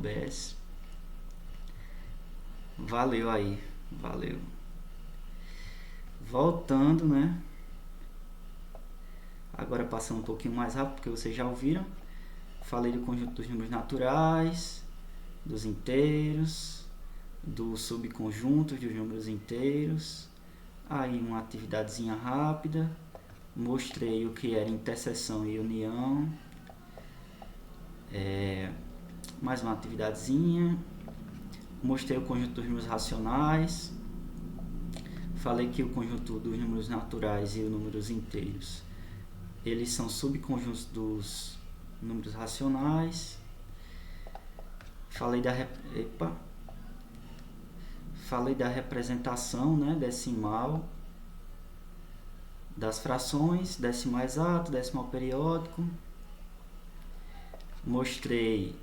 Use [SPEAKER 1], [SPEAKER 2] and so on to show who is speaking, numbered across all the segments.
[SPEAKER 1] OBS. Valeu aí, valeu. Voltando, né? Agora passando um pouquinho mais rápido, porque vocês já ouviram. Falei do conjunto dos números naturais, dos inteiros, dos subconjuntos dos números inteiros. Aí uma atividadezinha rápida. Mostrei o que era interseção e união. Mais uma atividadezinha. Mostrei o conjunto dos números racionais. Falei que o conjunto dos números naturais e os números inteiros, eles são subconjuntos dos números racionais. Falei da representação, né, decimal das frações, decimal exato, decimal periódico. Mostrei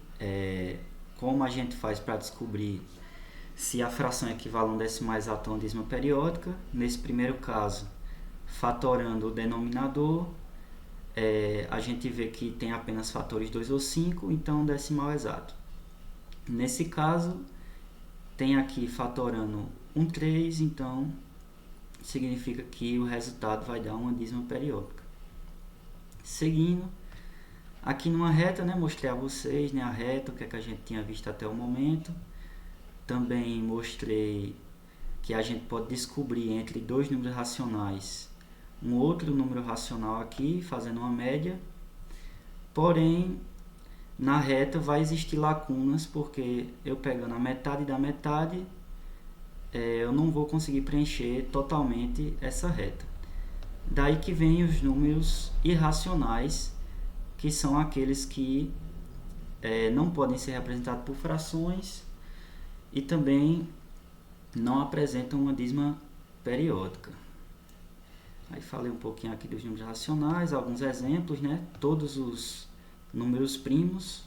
[SPEAKER 1] como a gente faz para descobrir se a fração equivale a um decimal exato ou uma dízima periódica. Nesse primeiro caso, fatorando o denominador, a gente vê que tem apenas fatores 2 ou 5, então decimal exato. Nesse caso, tem aqui fatorando 3, então significa que o resultado vai dar uma dízima periódica. Seguindo, aqui numa reta, né, mostrei a vocês, né, a reta, o que é que a gente tinha visto até o momento. Também mostrei que a gente pode descobrir entre dois números racionais um outro número racional aqui, fazendo uma média. Porém, na reta vai existir lacunas, porque eu pegando a metade da metade, eu não vou conseguir preencher totalmente essa reta. Daí que vem os números irracionais, que são aqueles que não podem ser representados por frações e também não apresentam uma dízima periódica. Aí falei um pouquinho aqui dos números racionais, alguns exemplos, né? Todos os números primos,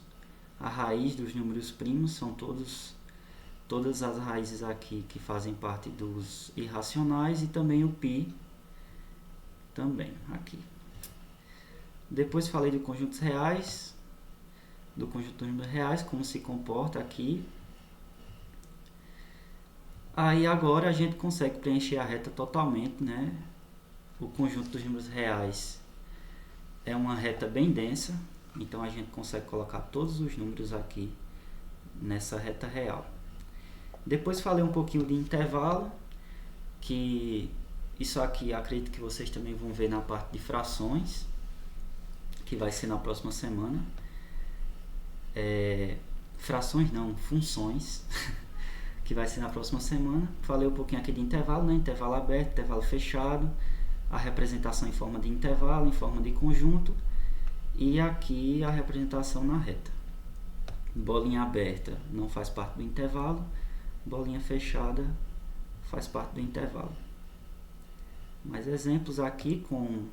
[SPEAKER 1] a raiz dos números primos são todas as raízes aqui que fazem parte dos irracionais, e também o π também aqui. Depois falei de conjuntos reais, do conjunto dos números reais, como se comporta aqui. Aí agora a gente consegue preencher a reta totalmente, né? O conjunto dos números reais é uma reta bem densa, então a gente consegue colocar todos os números aqui nessa reta real. Depois falei um pouquinho de intervalo, que isso aqui acredito que vocês também vão ver na parte de frações, que vai ser na próxima semana. Frações não, funções, que vai ser na próxima semana. Falei um pouquinho aqui de intervalo, né? Intervalo aberto, intervalo fechado, a representação em forma de intervalo, em forma de conjunto, e aqui a representação na reta. Bolinha aberta não faz parte do intervalo, bolinha fechada faz parte do intervalo. Mais exemplos aqui com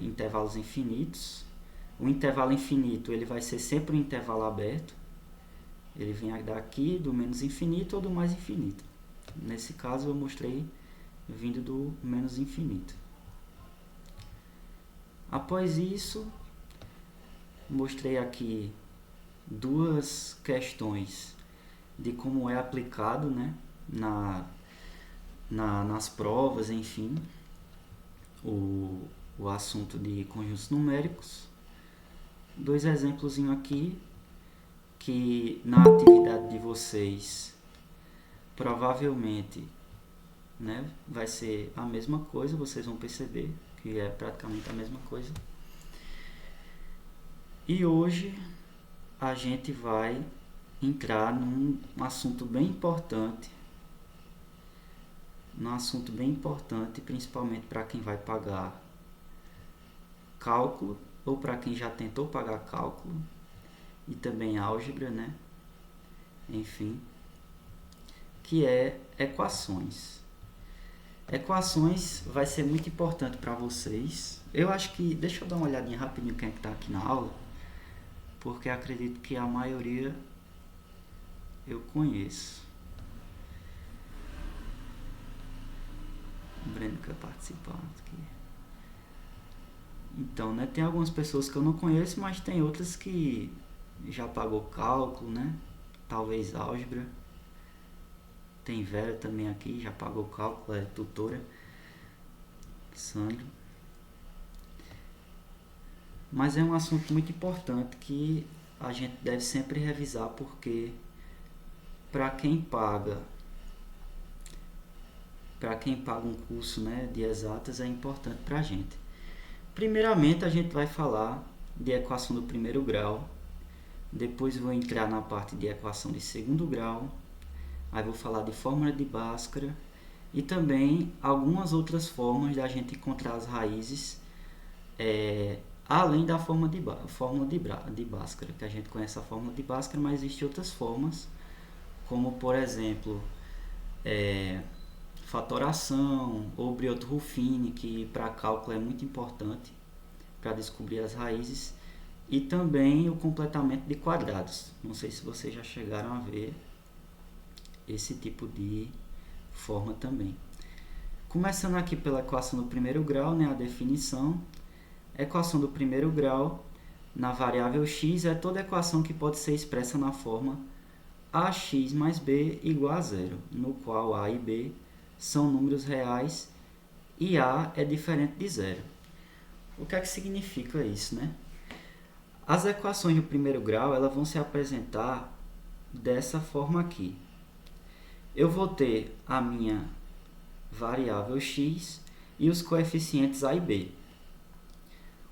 [SPEAKER 1] intervalos infinitos. O intervalo infinito ele vai ser sempre um intervalo aberto, ele vem daqui do menos infinito ou do mais infinito. Nesse caso eu mostrei vindo do menos infinito. Após isso, mostrei aqui duas questões de como é aplicado, né, nas provas, enfim, o assunto de conjuntos numéricos. Dois exemplos aqui, que na atividade de vocês provavelmente, né, vai ser a mesma coisa, vocês vão perceber que é praticamente a mesma coisa. E hoje a gente vai entrar num assunto bem importante, principalmente para quem vai pagar cálculo, ou para quem já tentou pagar cálculo, e também álgebra, né? Enfim, que é equações. Equações vai ser muito importante para vocês. Eu acho que, deixa eu dar uma olhadinha rapidinho quem é que está aqui na aula, porque acredito que a maioria eu conheço. O Breno quer participar aqui. Então, né, tem algumas pessoas que eu não conheço, mas tem outras que já pagou cálculo, né? Talvez álgebra. Tem Vera também aqui, já pagou cálculo, é tutora. Sandro. Mas é um assunto muito importante que a gente deve sempre revisar, porque para quem paga um curso, né, de exatas, é importante para a gente. Primeiramente a gente vai falar de equação do primeiro grau, depois vou entrar na parte de equação de segundo grau, aí vou falar de fórmula de Bhaskara e também algumas outras formas de a gente encontrar as raízes, além da fórmula de Bhaskara, que a gente conhece a fórmula de Bhaskara, mas existem outras formas, como por exemplo fatoração ou Briotto-Ruffini, que para cálculo é muito importante para descobrir as raízes, e também o completamento de quadrados. Não sei se vocês já chegaram a ver esse tipo de forma também. Começando aqui pela equação do primeiro grau, né, a definição. A equação do primeiro grau na variável x é toda equação que pode ser expressa na forma ax mais b igual a zero, no qual a e b são números reais e a é diferente de zero. O que é que significa isso, né? As equações do primeiro grau elas vão se apresentar dessa forma aqui. Eu vou ter a minha variável x e os coeficientes a e b.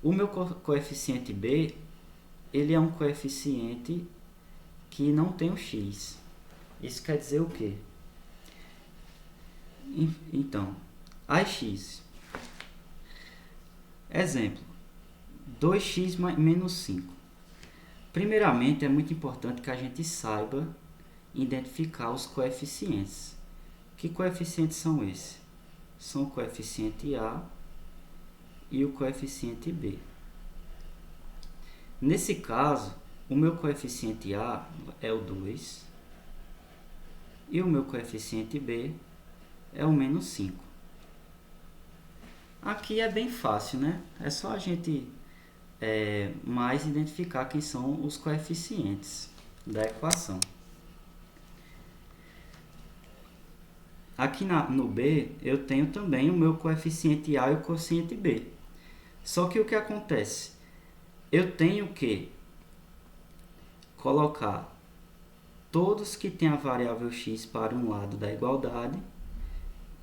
[SPEAKER 1] O meu coeficiente b, ele é um coeficiente que não tem o x. Isso quer dizer o quê? Então, ax. Exemplo, 2x menos 5. Primeiramente, é muito importante que a gente saiba identificar os coeficientes. Que coeficientes são esses? São o coeficiente a e o coeficiente b. Nesse caso, o meu coeficiente a é o 2 e o meu coeficiente b é o menos 5. Aqui é bem fácil, né? É só a gente mais identificar quem são os coeficientes da equação. Aqui no b, eu tenho também o meu coeficiente a e o coeficiente b. Só que o que acontece? Eu tenho que colocar todos que têm a variável x para um lado da igualdade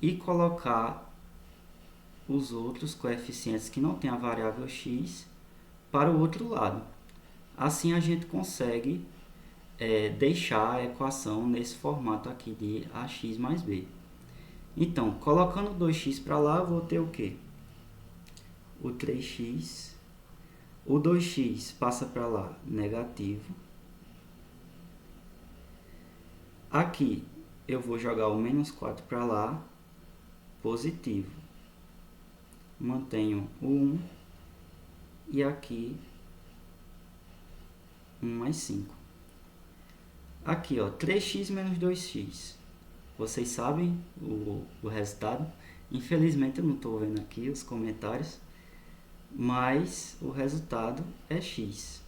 [SPEAKER 1] e colocar os outros coeficientes que não têm a variável x para o outro lado. Assim a gente consegue deixar a equação nesse formato aqui de ax mais b. Então, colocando 2x para lá, eu vou ter o quê? O 3x. O 2x passa para lá, negativo. Aqui, eu vou jogar o menos 4 para lá, positivo. Mantenho o 1. E aqui, 1 mais 5. Aqui, ó, 3x menos 2x. Vocês sabem o resultado? Infelizmente, eu não estou vendo aqui os comentários. Mas o resultado é x.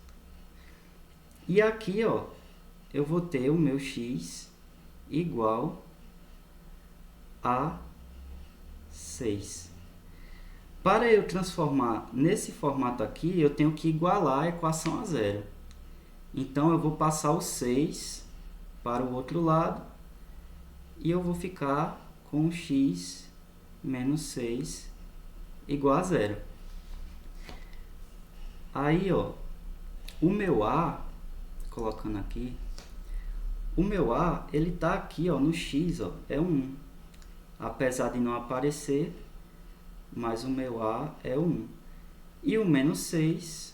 [SPEAKER 1] E aqui, ó, eu vou ter o meu x igual a 6. Para eu transformar nesse formato aqui, eu tenho que igualar a equação a zero. Então, eu vou passar o 6 para o outro lado e eu vou ficar com x menos 6 igual a zero. Aí, ó, o meu a, colocando aqui, o meu a, ele tá aqui, ó, no x, ó, é 1. Apesar de não aparecer, mas o meu a é 1. E o menos 6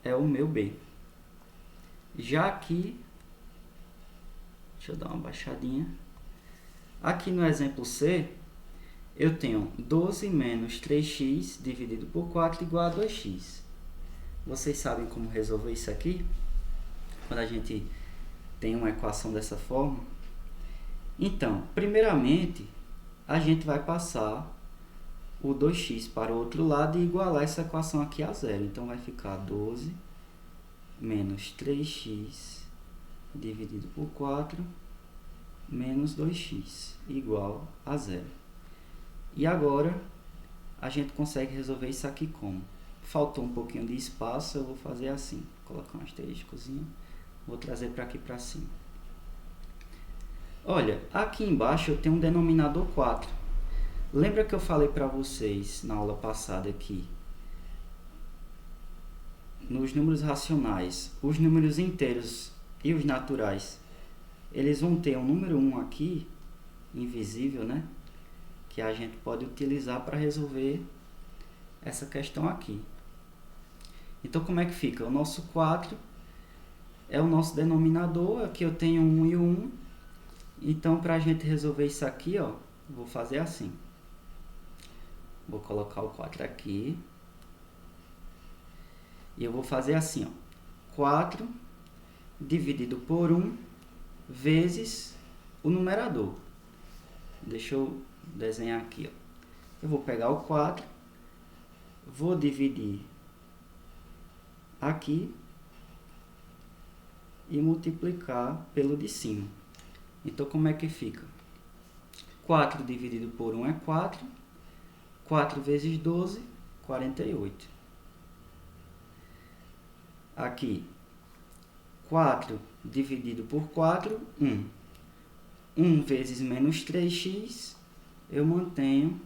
[SPEAKER 1] é o meu b. Já aqui, deixa eu dar uma baixadinha. Aqui no exemplo C, eu tenho 12 menos 3x dividido por 4 igual a 2x. Vocês sabem como resolver isso aqui? Quando a gente tem uma equação dessa forma? Então, primeiramente, a gente vai passar o 2x para o outro lado e igualar essa equação aqui a zero. Então, vai ficar 12 menos 3x dividido por 4 menos 2x igual a 0. E agora a gente consegue resolver isso aqui como? Faltou um pouquinho de espaço, eu vou fazer assim, vou colocar um asteriscozinho, vou trazer para aqui para cima. Olha, aqui embaixo eu tenho um denominador 4. Lembra que eu falei para vocês na aula passada que nos números racionais, os números inteiros e os naturais, eles vão ter um número 1 aqui, invisível, né? Que a gente pode utilizar para resolver essa questão aqui. Então, como é que fica? O nosso 4 é o nosso denominador, aqui eu tenho 1 e 1. Então, para a gente resolver isso aqui, ó, vou fazer assim. Vou colocar o 4 aqui. E eu vou fazer assim, ó. 4 dividido por 1 vezes o numerador. Deixa eu desenhar aqui, ó. Eu vou pegar o 4, vou dividir aqui e multiplicar pelo de cima. Então, como é que fica? 4 dividido por 1 é 4. 4 vezes 12, 48. Aqui, 4 dividido por 4, 1. 1 vezes menos 3x, eu mantenho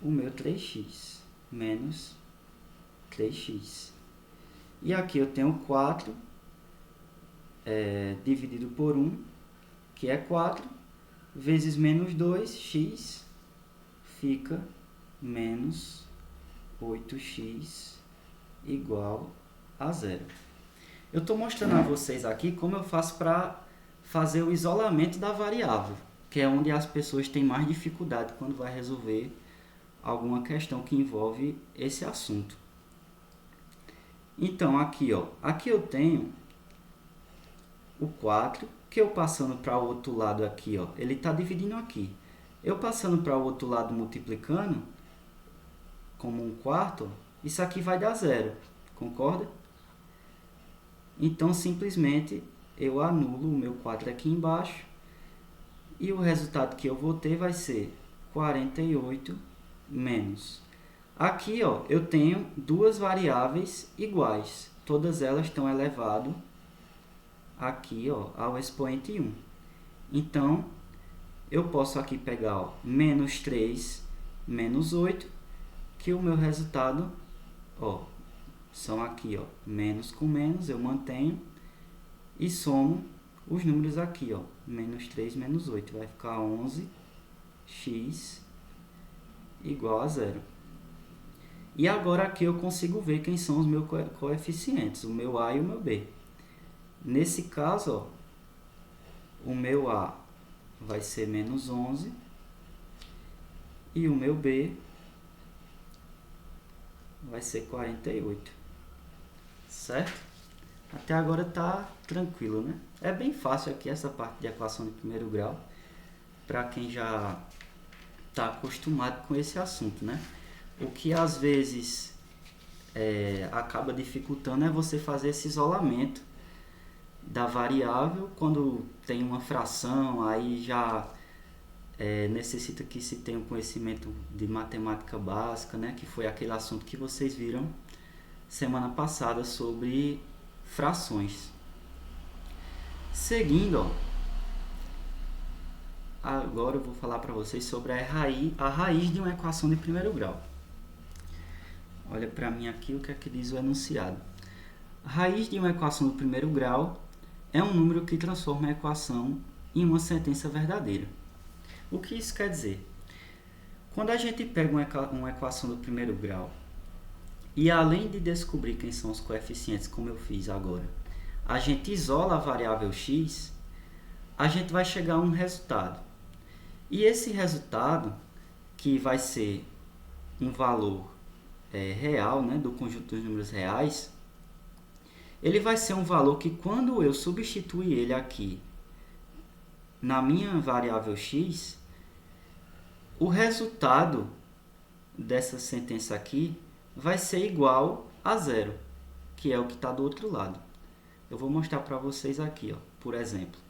[SPEAKER 1] o meu 3x, menos 3x. E aqui eu tenho 4 dividido por 1, que é 4, vezes menos 2x, fica menos 8x igual a 0. Eu estou mostrando a vocês aqui como eu faço para fazer o isolamento da variável, que é onde as pessoas têm mais dificuldade quando vai resolver alguma questão que envolve esse assunto. Então, aqui, ó, aqui eu tenho o 4, que eu passando para o outro lado aqui, ó, ele está dividindo aqui. Eu passando para o outro lado multiplicando, como 1/4, isso aqui vai dar 0, concorda? Então, simplesmente, eu anulo o meu 4 aqui embaixo, e o resultado que eu vou ter vai ser 48 menos. Aqui, ó, eu tenho duas variáveis iguais, todas elas estão elevado aqui, ó, ao expoente 1. Então, eu posso aqui pegar, ó, menos 3 menos 8, que o meu resultado, ó, são aqui, ó, menos com menos, eu mantenho, e somo os números aqui, ó, menos 3 menos 8, vai ficar 11x igual a 0. E agora aqui eu consigo ver quem são os meus coeficientes, o meu A e o meu B. Nesse caso, ó, o meu A vai ser menos 11 e o meu B vai ser 48, certo? Até agora tá tranquilo, né? É bem fácil aqui essa parte de equação de primeiro grau, para quem já está acostumado com esse assunto, né? O que às vezes acaba dificultando é você fazer esse isolamento da variável quando tem uma fração, aí já necessita que se tenha um conhecimento de matemática básica, né? Que foi aquele assunto que vocês viram semana passada sobre frações. Seguindo, ó, agora eu vou falar para vocês sobre a raiz de uma equação de primeiro grau. Olha para mim aqui o que é que diz o enunciado. A raiz de uma equação do primeiro grau é um número que transforma a equação em uma sentença verdadeira. O que isso quer dizer? Quando a gente pega uma equação do primeiro grau e além de descobrir quem são os coeficientes, como eu fiz agora, a gente isola a variável x, a gente vai chegar a um resultado. E esse resultado, que vai ser um valor real, né, do conjunto dos números reais, ele vai ser um valor que quando eu substituir ele aqui na minha variável x, o resultado dessa sentença aqui vai ser igual a 0. que é o que está do outro lado. Eu vou mostrar para vocês aqui, ó, por exemplo.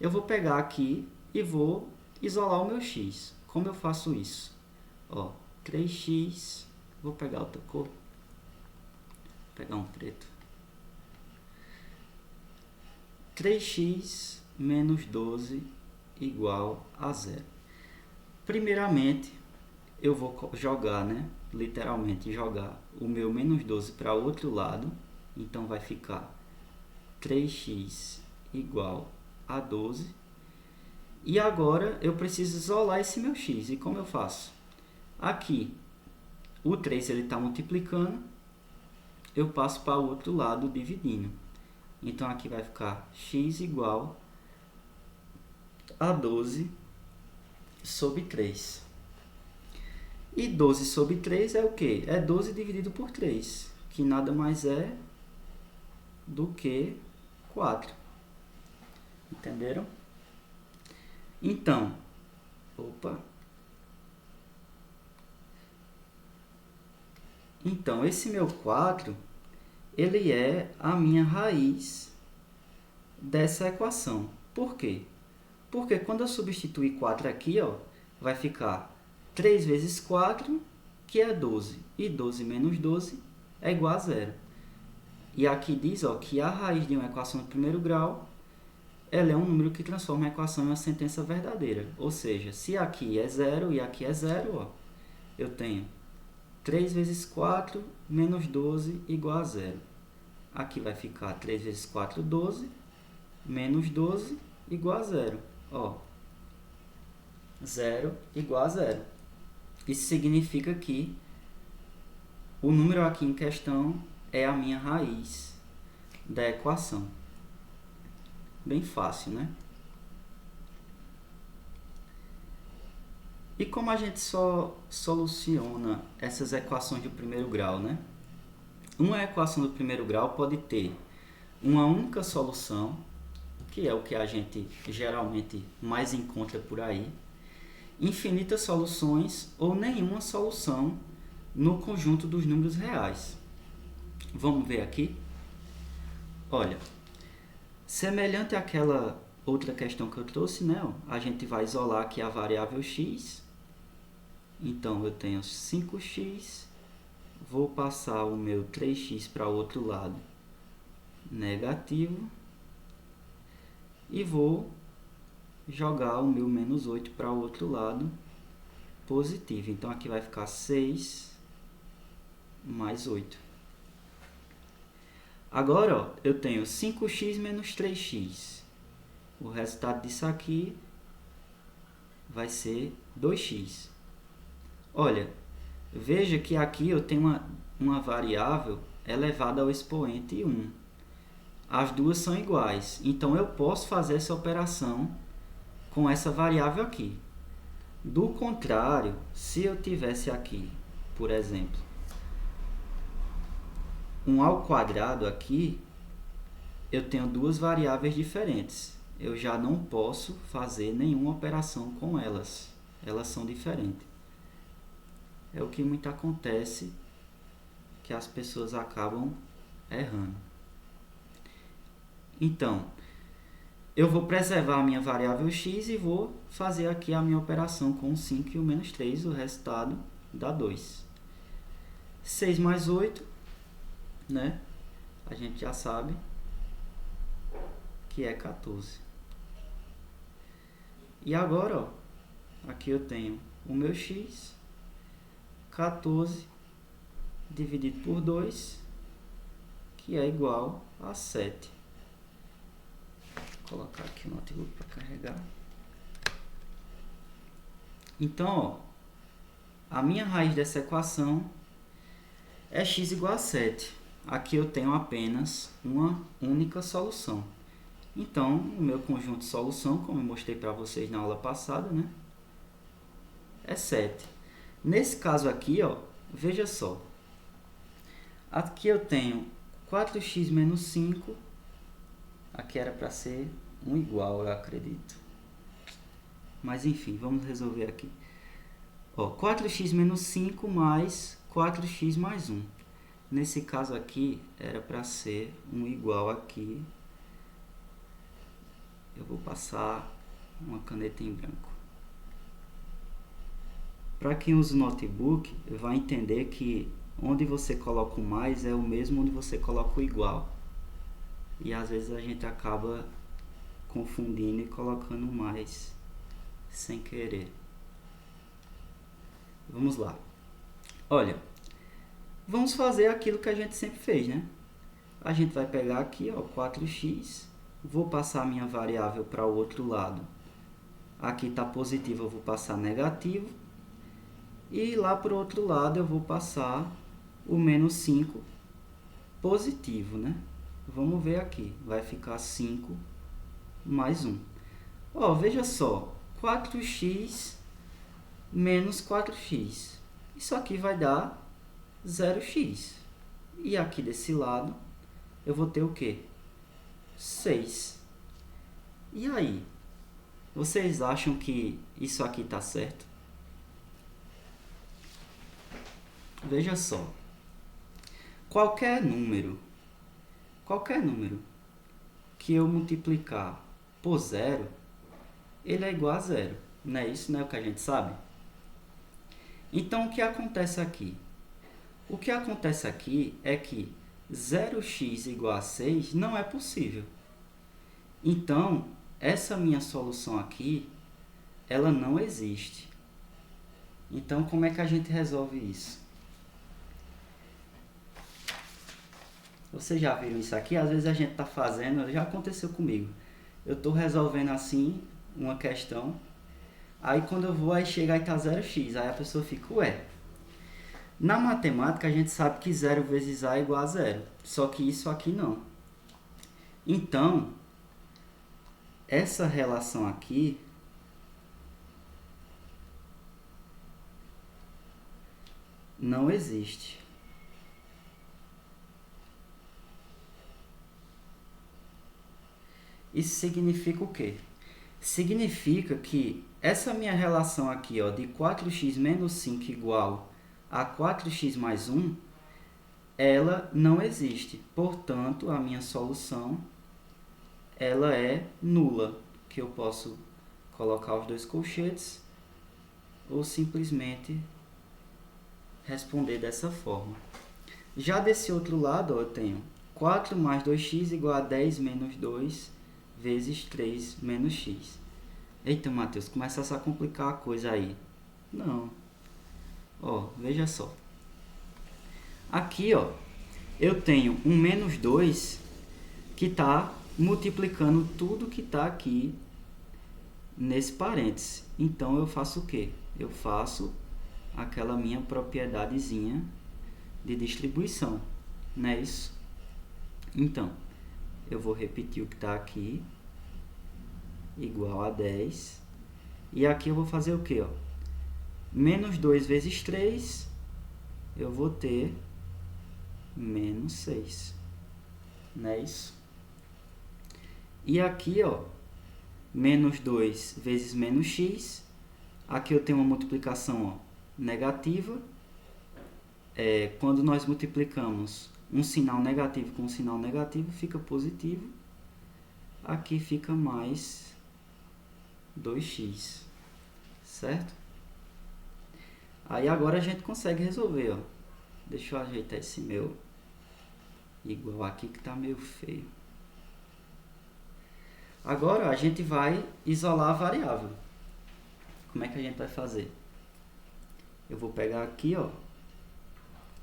[SPEAKER 1] Eu vou pegar aqui e vou isolar o meu x. Como eu faço isso? Ó, 3x, vou pegar outra cor, vou pegar um preto. 3x menos 12 igual a 0. Primeiramente, eu vou jogar, né? Literalmente jogar o meu menos 12 para o outro lado. Então vai ficar 3x igual a 12. E agora eu preciso isolar esse meu x. E como eu faço? Aqui, o 3 está multiplicando, eu passo para o outro lado dividindo. Então aqui vai ficar x igual a 12 sobre 3. E 12 sobre 3 é o quê? É 12 dividido por 3, que nada mais é do que 4. Entenderam? Então, Então, esse meu 4, ele é a minha raiz dessa equação. Por quê? Porque quando eu substituir 4 aqui, ó, vai ficar 3 vezes 4, que é 12. E 12 menos 12 é igual a 0. E aqui diz, ó, que a raiz de uma equação de primeiro grau, ela é um número que transforma a equação em uma sentença verdadeira. Ou seja, se aqui é 0 e aqui é 0, ó, eu tenho 3 vezes 4 menos 12 igual a 0. Aqui vai ficar 3 vezes 4, 12, menos 12 igual a 0. Ó, 0 igual a 0. Isso significa que o número aqui em questão é a minha raiz da equação. Bem fácil, né? E como a gente só soluciona essas equações de primeiro grau, né? Uma equação do primeiro grau pode ter uma única solução, que é o que a gente geralmente mais encontra por aí, infinitas soluções ou nenhuma solução no conjunto dos números reais. Vamos ver aqui? Olha, semelhante àquela outra questão que eu trouxe, né? A gente vai isolar aqui a variável x. Então, eu tenho 5x, vou passar o meu 3x para o outro lado negativo e vou jogar o meu menos 8 para o outro lado positivo. Então, aqui vai ficar 6 mais 8. Agora, ó, eu tenho 5x menos 3x. O resultado disso aqui vai ser 2x. Olha, veja que aqui eu tenho uma variável elevada ao expoente 1. As duas são iguais, então eu posso fazer essa operação com essa variável aqui. Do contrário, se eu tivesse aqui, por exemplo, um ao quadrado aqui, eu tenho duas variáveis diferentes. Eu já não posso fazer nenhuma operação com elas. Elas são diferentes. É o que muito acontece, que as pessoas acabam errando. Então, eu vou preservar a minha variável x e vou fazer aqui a minha operação com o 5 e o menos 3, o resultado dá 2. 6 mais 8, né? A gente já sabe que é 14. E agora, ó, aqui eu tenho o meu x, 14 dividido por 2, que é igual a 7. Vou colocar aqui o notebook para carregar. Então, ó, a minha raiz dessa equação é x igual a 7. Aqui eu tenho apenas uma única solução. Então, o meu conjunto de solução, como eu mostrei para vocês na aula passada, né, é 7. Nesse caso aqui, ó, veja só. Aqui eu tenho 4x menos 5. Aqui era para ser um igual, eu acredito. Mas enfim, vamos resolver aqui. Ó, 4x menos 5 mais 4x mais 1. Nesse caso aqui, era para ser um igual aqui. Eu vou passar uma caneta em branco. Para quem usa o notebook, vai entender que onde você coloca o mais é o mesmo onde você coloca o igual. E às vezes a gente acaba confundindo e colocando mais sem querer. Vamos lá. Olha, vamos fazer aquilo que a gente sempre fez, né? A gente vai pegar aqui, ó, 4x, vou passar a minha variável para o outro lado. Aqui está positivo, eu vou passar negativo. E lá para o outro lado eu vou passar o menos 5 positivo, né? Vamos ver aqui, vai ficar 5 mais 1. Ó, veja só, 4x menos 4x. Isso aqui vai dar 0x. E aqui desse lado eu vou ter o quê? 6. E aí? Vocês acham que isso aqui está certo? Veja só. Qualquer número que eu multiplicar por 0, ele é igual a 0. Não é isso, não é o que a gente sabe? Então, o que acontece aqui? O que acontece aqui é que 0x igual a 6 não é possível. Então, essa minha solução aqui, ela não existe. Então, como é que a gente resolve isso? Vocês já viram isso aqui? Às vezes a gente está fazendo, já aconteceu comigo. Eu estou resolvendo assim uma questão, aí quando eu vou, aí chega e está 0x, aí a pessoa fica, ué. Na matemática a gente sabe que 0 vezes a é igual a 0, só que isso aqui não. Então, essa relação aqui não existe. Isso significa o quê? Significa que essa minha relação aqui, ó, de 4x menos 5 igual a 4x mais 1, ela não existe. Portanto, a minha solução ela é nula, que eu posso colocar os dois colchetes ou simplesmente responder dessa forma. Já desse outro lado, ó, eu tenho 4 mais 2x igual a 10 menos 2 vezes 3 menos x. Eita, Matheus, começa a complicar a coisa aí. Não. Ó, veja só. Aqui, ó, eu tenho um menos 2 que está multiplicando tudo que está aqui nesse parêntese. Então, eu faço o quê? Eu faço aquela minha propiedadezinha de distribuição. Não é isso? Então, eu vou repetir o que está aqui, igual a 10. E aqui eu vou fazer o quê? Ó? Menos 2 vezes 3, eu vou ter menos 6. Não é isso? E aqui, ó, menos 2 vezes menos x, aqui eu tenho uma multiplicação, ó, negativa. Quando nós multiplicamos um sinal negativo com um sinal negativo, fica positivo. Aqui fica mais 2x, certo? Aí agora a gente consegue resolver, ó. Deixa eu ajeitar esse meu igual aqui que tá meio feio. Agora a gente vai isolar a variável. Como é que a gente vai fazer? Eu vou pegar aqui, ó.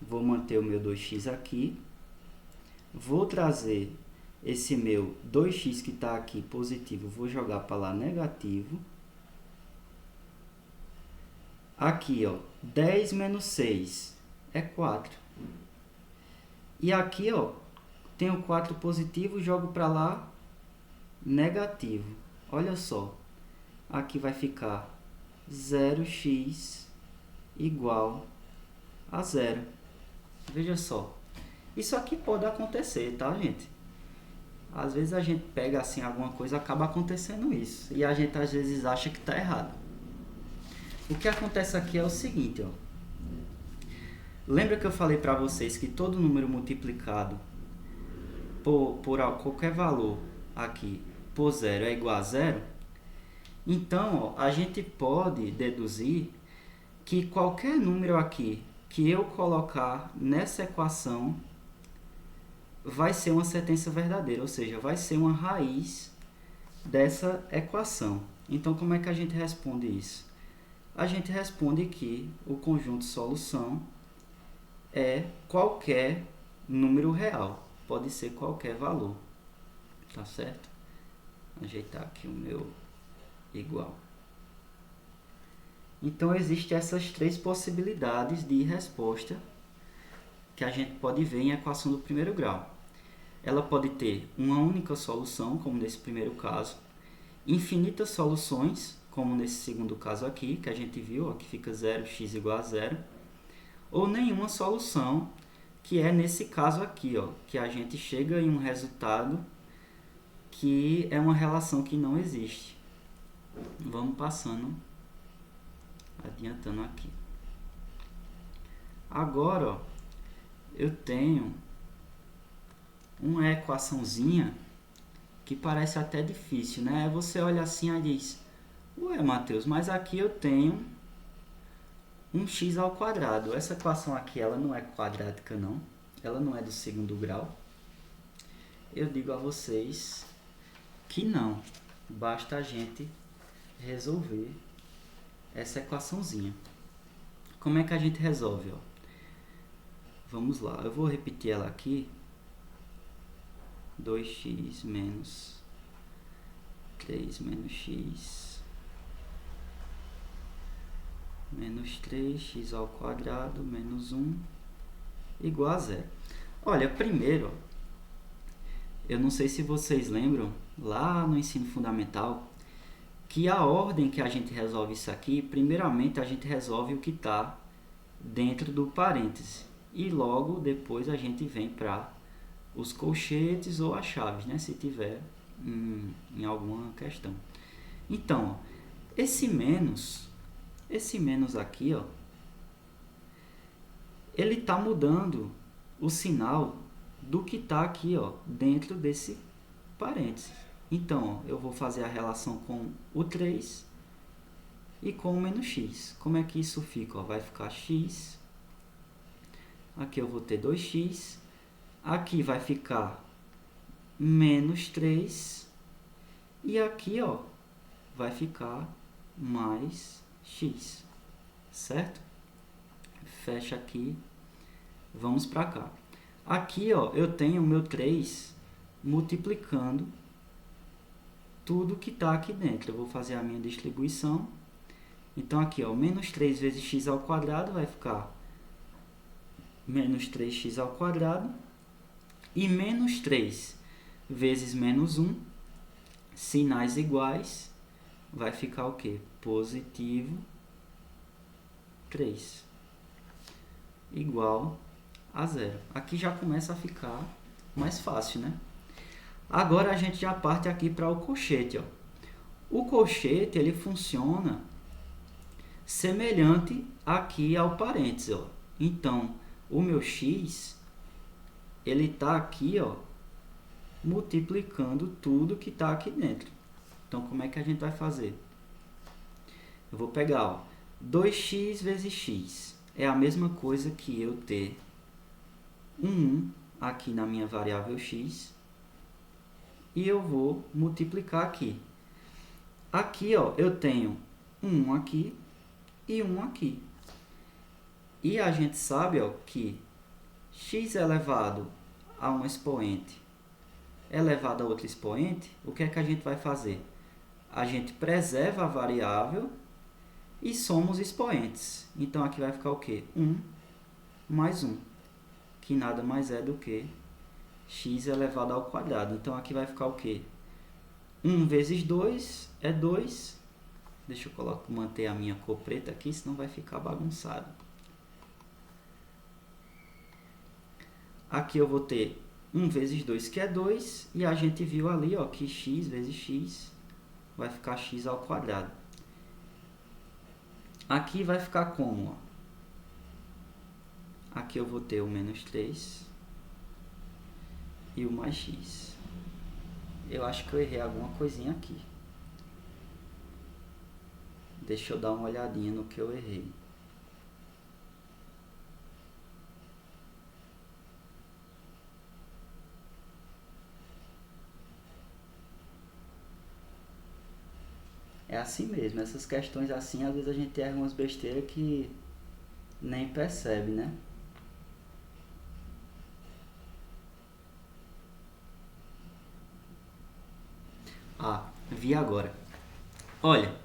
[SPEAKER 1] Vou manter o meu 2x aqui. Vou trazer esse meu 2x que está aqui positivo, vou jogar para lá negativo. Aqui, ó, 10 menos 6 é 4. E aqui, ó, tenho 4 positivo, jogo para lá negativo. Olha só, aqui vai ficar 0x igual a 0. Veja só, isso aqui pode acontecer, tá, gente? Às vezes a gente pega assim alguma coisa, acaba acontecendo isso. E a gente às vezes acha que está errado. O que acontece aqui é o seguinte, ó. Lembra que eu falei para vocês que todo número multiplicado por qualquer valor aqui por zero é igual a zero? Então, ó, a gente pode deduzir que qualquer número aqui que eu colocar nessa equação vai ser uma sentença verdadeira, ou seja, vai ser uma raiz dessa equação. Então, como é que a gente responde isso? A gente responde que o conjunto solução é qualquer número real, pode ser qualquer valor, tá certo? Vou ajeitar aqui o meu igual. Então, existem essas três possibilidades de resposta que a gente pode ver em equação do primeiro grau. Ela pode ter uma única solução, como nesse primeiro caso, infinitas soluções, como nesse segundo caso aqui, que a gente viu, ó, que fica 0x igual a 0, ou nenhuma solução, que é nesse caso aqui, ó, que a gente chega em um resultado que é uma relação que não existe. Vamos passando, adiantando aqui. Agora, ó, eu tenho uma equaçãozinha que parece até difícil, né? Você olha assim e diz, ué, Matheus, mas aqui eu tenho um x ao quadrado. Essa equação aqui, ela não é quadrática, não. Ela não é do segundo grau. Eu digo a vocês que não. Basta a gente resolver essa equaçãozinha. Como é que a gente resolve? Ó? Vamos lá, eu vou repetir ela aqui. 2x menos 3 menos x menos 3x ao quadrado menos 1 igual a 0. Olha, primeiro, eu não sei se vocês lembram, lá no ensino fundamental, que a ordem que a gente resolve isso aqui, primeiramente a gente resolve o que está dentro do parêntese. E logo depois a gente vem para os colchetes ou as chaves, né? Se tiver em alguma questão. Então, esse menos aqui, ó, ele está mudando o sinal do que está aqui, ó, dentro desse parênteses. Então, ó, eu vou fazer a relação com o 3 e com o menos x. Como é que isso fica? Ó, vai ficar x, aqui eu vou ter 2x, aqui vai ficar menos 3 e aqui, ó, vai ficar mais x, certo? Fecha aqui, vamos para cá. Aqui, ó, eu tenho o meu 3 multiplicando tudo que está aqui dentro. Eu vou fazer a minha distribuição. Então, aqui, ó, menos 3 vezes x ao quadrado vai ficar menos 3x ao quadrado. E menos 3 vezes menos 1, sinais iguais, vai ficar o quê? Positivo 3 igual a 0. Aqui já começa a ficar mais fácil, né? Agora a gente já parte aqui para o colchete, ó. O colchete, ele funciona semelhante aqui ao parênteses, ó. Então, o meu x, ele está aqui, ó, multiplicando tudo que está aqui dentro. Então, como é que a gente vai fazer? Eu vou pegar, ó, 2x vezes x. É a mesma coisa que eu ter 1 aqui na minha variável x. E eu vou multiplicar aqui. Aqui, ó, eu tenho 1 aqui e 1 aqui. E a gente sabe, ó, que x elevado a um expoente elevado a outro expoente, o que é que a gente vai fazer? A gente preserva a variável e soma os expoentes. Então, aqui vai ficar o quê? 1 mais 1, que nada mais é do que x elevado ao quadrado. Então, aqui vai ficar o quê? 1 vezes 2 é 2. Deixa eu manter a minha cor preta aqui, senão vai ficar bagunçado. Aqui eu vou ter 1 vezes 2, que é 2, e a gente viu ali, ó, que x vezes x vai ficar x ao quadrado. Aqui vai ficar como? Ó? Aqui eu vou ter o menos 3 e o mais x. Eu acho que eu errei alguma coisinha aqui. Deixa eu dar uma olhadinha no que eu errei. É assim mesmo, essas questões assim, às vezes a gente erra umas besteiras que nem percebe, né? Ah, vi agora. Olha,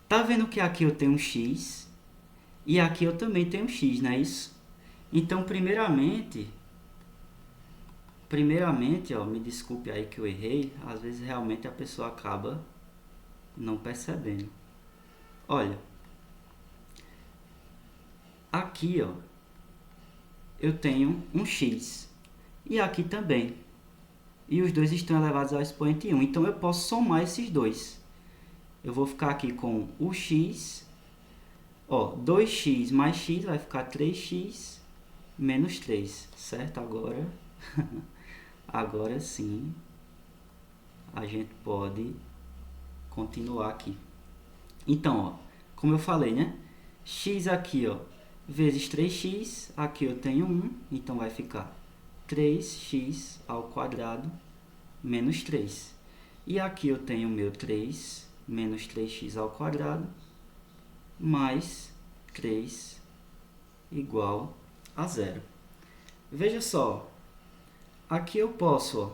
[SPEAKER 1] tá vendo que aqui eu tenho um x e aqui eu também tenho um x, não é isso? Então, primeiramente, ó, me desculpe aí que eu errei, às vezes realmente a pessoa acaba não percebendo. Olha, aqui, ó, eu tenho um x e aqui também. E os dois estão elevados ao expoente 1. Então, eu posso somar esses dois. Eu vou ficar aqui com o x, ó, 2x mais x vai ficar 3x menos 3, certo? Agora sim, a gente pode continuar aqui. Então, ó, como eu falei, né? X aqui, ó, vezes 3x, aqui eu tenho 1, então vai ficar 3x ao quadrado menos 3. E aqui eu tenho o meu 3 menos 3x ao quadrado mais 3 igual a 0. Veja só, aqui eu posso, ó,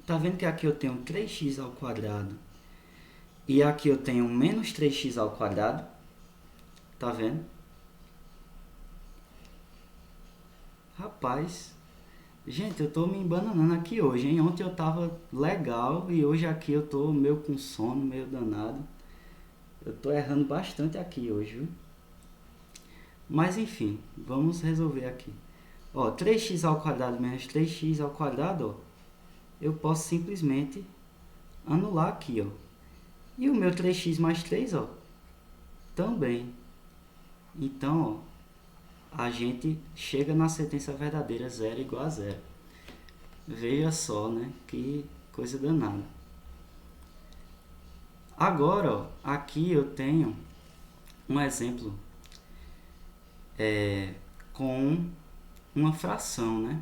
[SPEAKER 1] tá vendo que aqui eu tenho 3x ao quadrado e aqui eu tenho menos 3x ao quadrado? Tá vendo? Rapaz, gente, eu tô me embananando aqui hoje, hein? Ontem eu tava legal e hoje aqui eu tô meio com sono, meio danado. Eu tô errando bastante aqui hoje, viu? Mas enfim, vamos resolver aqui. Ó, 3x ao quadrado menos 3x ao quadrado, ó, eu posso simplesmente anular aqui, ó. E o meu 3x mais 3, ó, também. Então, ó, a gente chega na sentença verdadeira, 0 igual a 0. Veja só, né? Que coisa danada. Agora, ó, aqui eu tenho um exemplo com uma fração, né?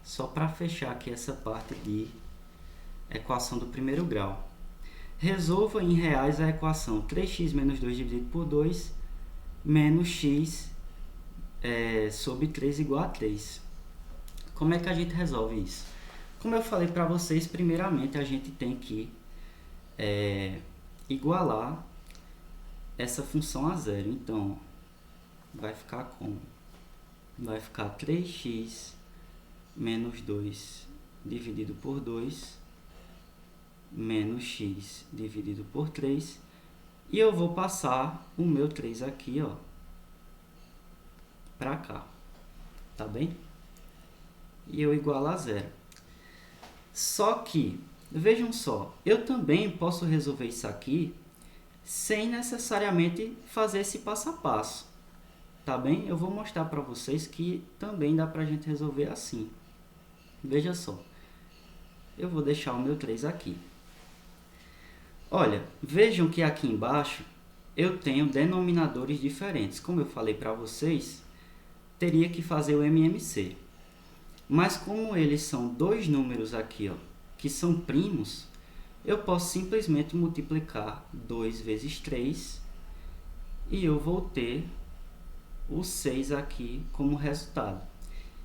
[SPEAKER 1] Só para fechar aqui essa parte de equação do primeiro grau. Resolva em reais a equação 3x menos 2 dividido por 2 menos x sobre 3 igual a 3. Como é que a gente resolve isso? Como eu falei para vocês, primeiramente a gente tem que igualar essa função a zero. Então, vai ficar 3x menos 2 dividido por 2 menos x dividido por 3. E eu vou passar o meu 3 aqui, ó, para cá. Tá bem? E eu igualo a zero. Só que, vejam só, eu também posso resolver isso aqui sem necessariamente fazer esse passo a passo. Tá bem? Eu vou mostrar para vocês que também dá para a gente resolver assim. Veja só. Eu vou deixar o meu 3 aqui. Olha, vejam que aqui embaixo eu tenho denominadores diferentes. Como eu falei para vocês, teria que fazer o MMC. Mas como eles são dois números aqui, ó, que são primos, eu posso simplesmente multiplicar 2 vezes 3 e eu vou ter o 6 aqui como resultado.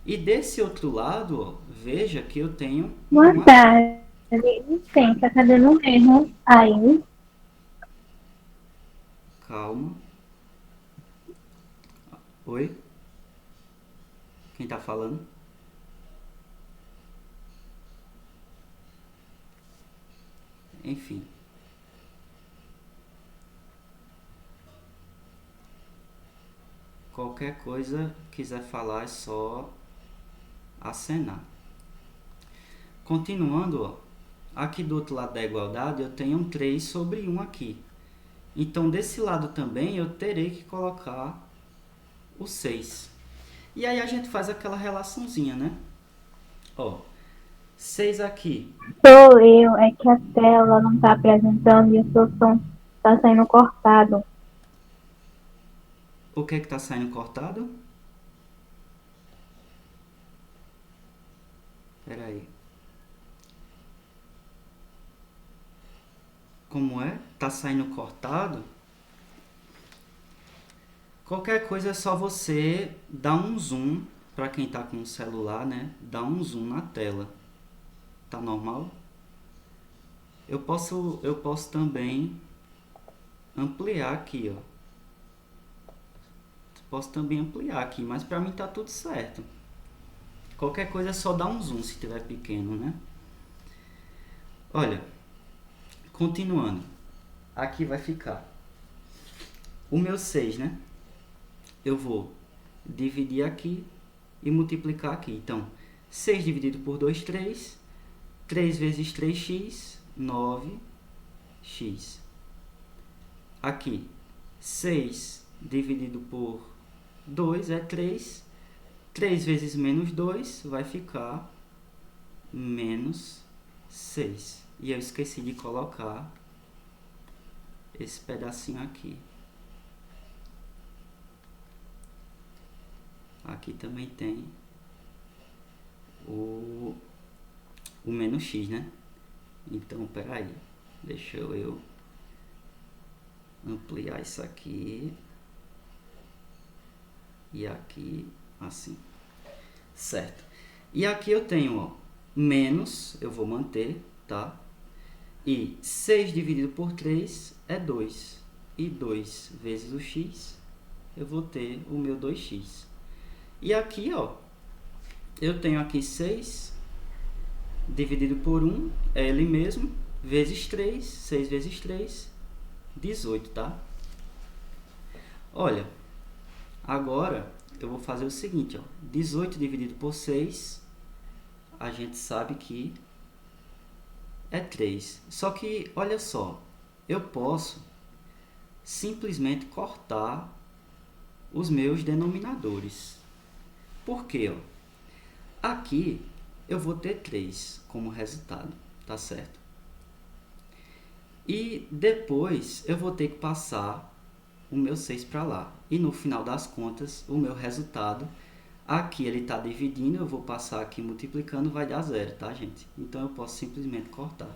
[SPEAKER 1] E desse outro lado, ó, veja que eu tenho...
[SPEAKER 2] Boa tarde. Licença, tá dando um erro aí.
[SPEAKER 1] Calma. Oi? Quem tá falando? Enfim. Qualquer coisa quiser falar é só acenar. Continuando, ó, aqui do outro lado da igualdade eu tenho um 3 sobre 1 aqui. Então, desse lado também, eu terei que colocar o 6. E aí a gente faz aquela relaçãozinha, né? Ó, 6 aqui.
[SPEAKER 2] Sou eu, é que a tela não está apresentando e o seu som está saindo cortado.
[SPEAKER 1] O que é que tá saindo cortado? Pera aí. Como é? Tá saindo cortado? Qualquer coisa é só você dar um zoom, para quem tá com o celular, né? Dar um zoom na tela. Tá normal? Eu posso também ampliar aqui, ó. Posso também ampliar aqui, mas para mim tá tudo certo. Qualquer coisa é só dar um zoom se tiver pequeno, né? Olha, continuando. Aqui vai ficar o meu 6, né? Eu vou dividir aqui e multiplicar aqui. Então, 6 dividido por 2, 3. 3 vezes 3x, 9x. Aqui, 6 dividido por 2 é 3. 3 vezes menos 2 vai ficar menos 6. E eu esqueci de colocar esse pedacinho aqui. Aqui também tem o menos x, né? Então, peraí. Deixa eu ampliar isso aqui. E aqui, assim. Certo. E aqui eu tenho, ó, menos, eu vou manter, tá? E 6 dividido por 3 é 2. E 2 vezes o x, eu vou ter o meu 2x. E aqui, ó, eu tenho aqui 6 dividido por 1, é ele mesmo, vezes 3, 6 vezes 3, 18, tá? Olha, agora eu vou fazer o seguinte, ó, 18 dividido por 6, a gente sabe que é 3. Só que, olha só, eu posso simplesmente cortar os meus denominadores. Por quê? Ó? Aqui eu vou ter 3 como resultado, tá certo? E depois eu vou ter que passar o meu 6 para lá. E no final das contas, o meu resultado, aqui ele está dividindo, eu vou passar aqui multiplicando, vai dar 0, tá, gente? Então eu posso simplesmente cortar.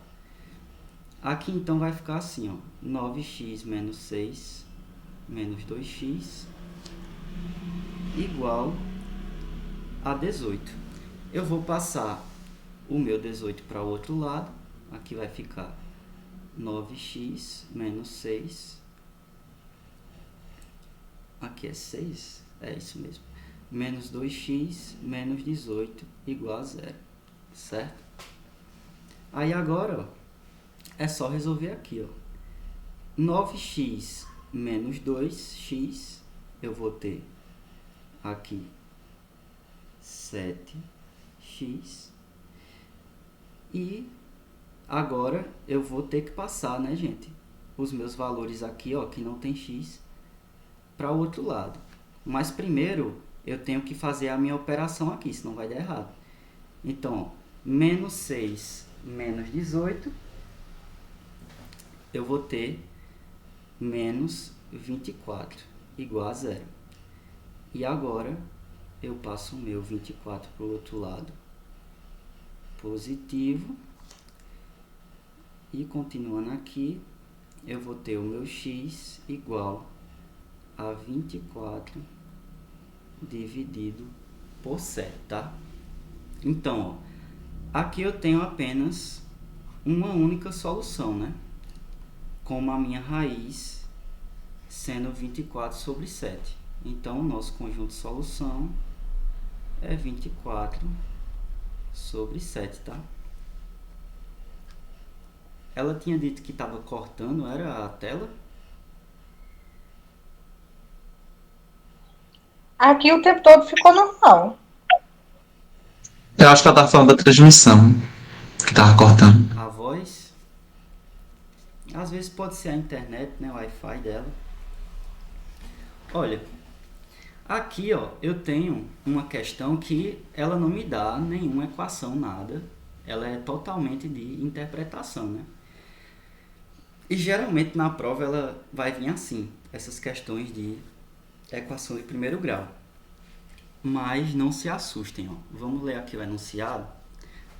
[SPEAKER 1] Aqui então vai ficar assim, ó, 9x menos 6 menos 2x igual a 18. Eu vou passar o meu 18 para o outro lado. Aqui vai ficar 9x menos 6. Aqui é 6? É isso mesmo. Menos 2x menos 18 igual a 0. Certo? Aí agora, ó, é só resolver aqui, ó. 9x menos 2x, eu vou ter aqui 7x. E agora eu vou ter que passar, né, gente? Os meus valores aqui, ó, que não tem x, para o outro lado. Mas primeiro eu tenho que fazer a minha operação aqui, senão vai dar errado. Então, ó, menos 6 menos 18, eu vou ter menos 24 igual a 0. E agora eu passo o meu 24 para o outro lado positivo. E continuando aqui, eu vou ter o meu x igual a 24 dividido por 7, tá? Então, ó, aqui eu tenho apenas uma única solução, né? Como a minha raiz sendo 24 sobre 7. Então, o nosso conjunto de solução é 24 sobre 7, tá? Ela tinha dito que estava cortando, era a tela?
[SPEAKER 3] Aqui o tempo todo ficou normal.
[SPEAKER 4] Eu acho que ela tá falando da transmissão, que tava cortando.
[SPEAKER 1] A voz? Às vezes pode ser a internet, né, o Wi-Fi dela. Olha, aqui ó, eu tenho uma questão que ela não me dá nenhuma equação, nada. Ela é totalmente de interpretação, né? E geralmente na prova ela vai vir assim, essas questões de equação de primeiro grau. Mas não se assustem, ó. Vamos ler aqui o enunciado.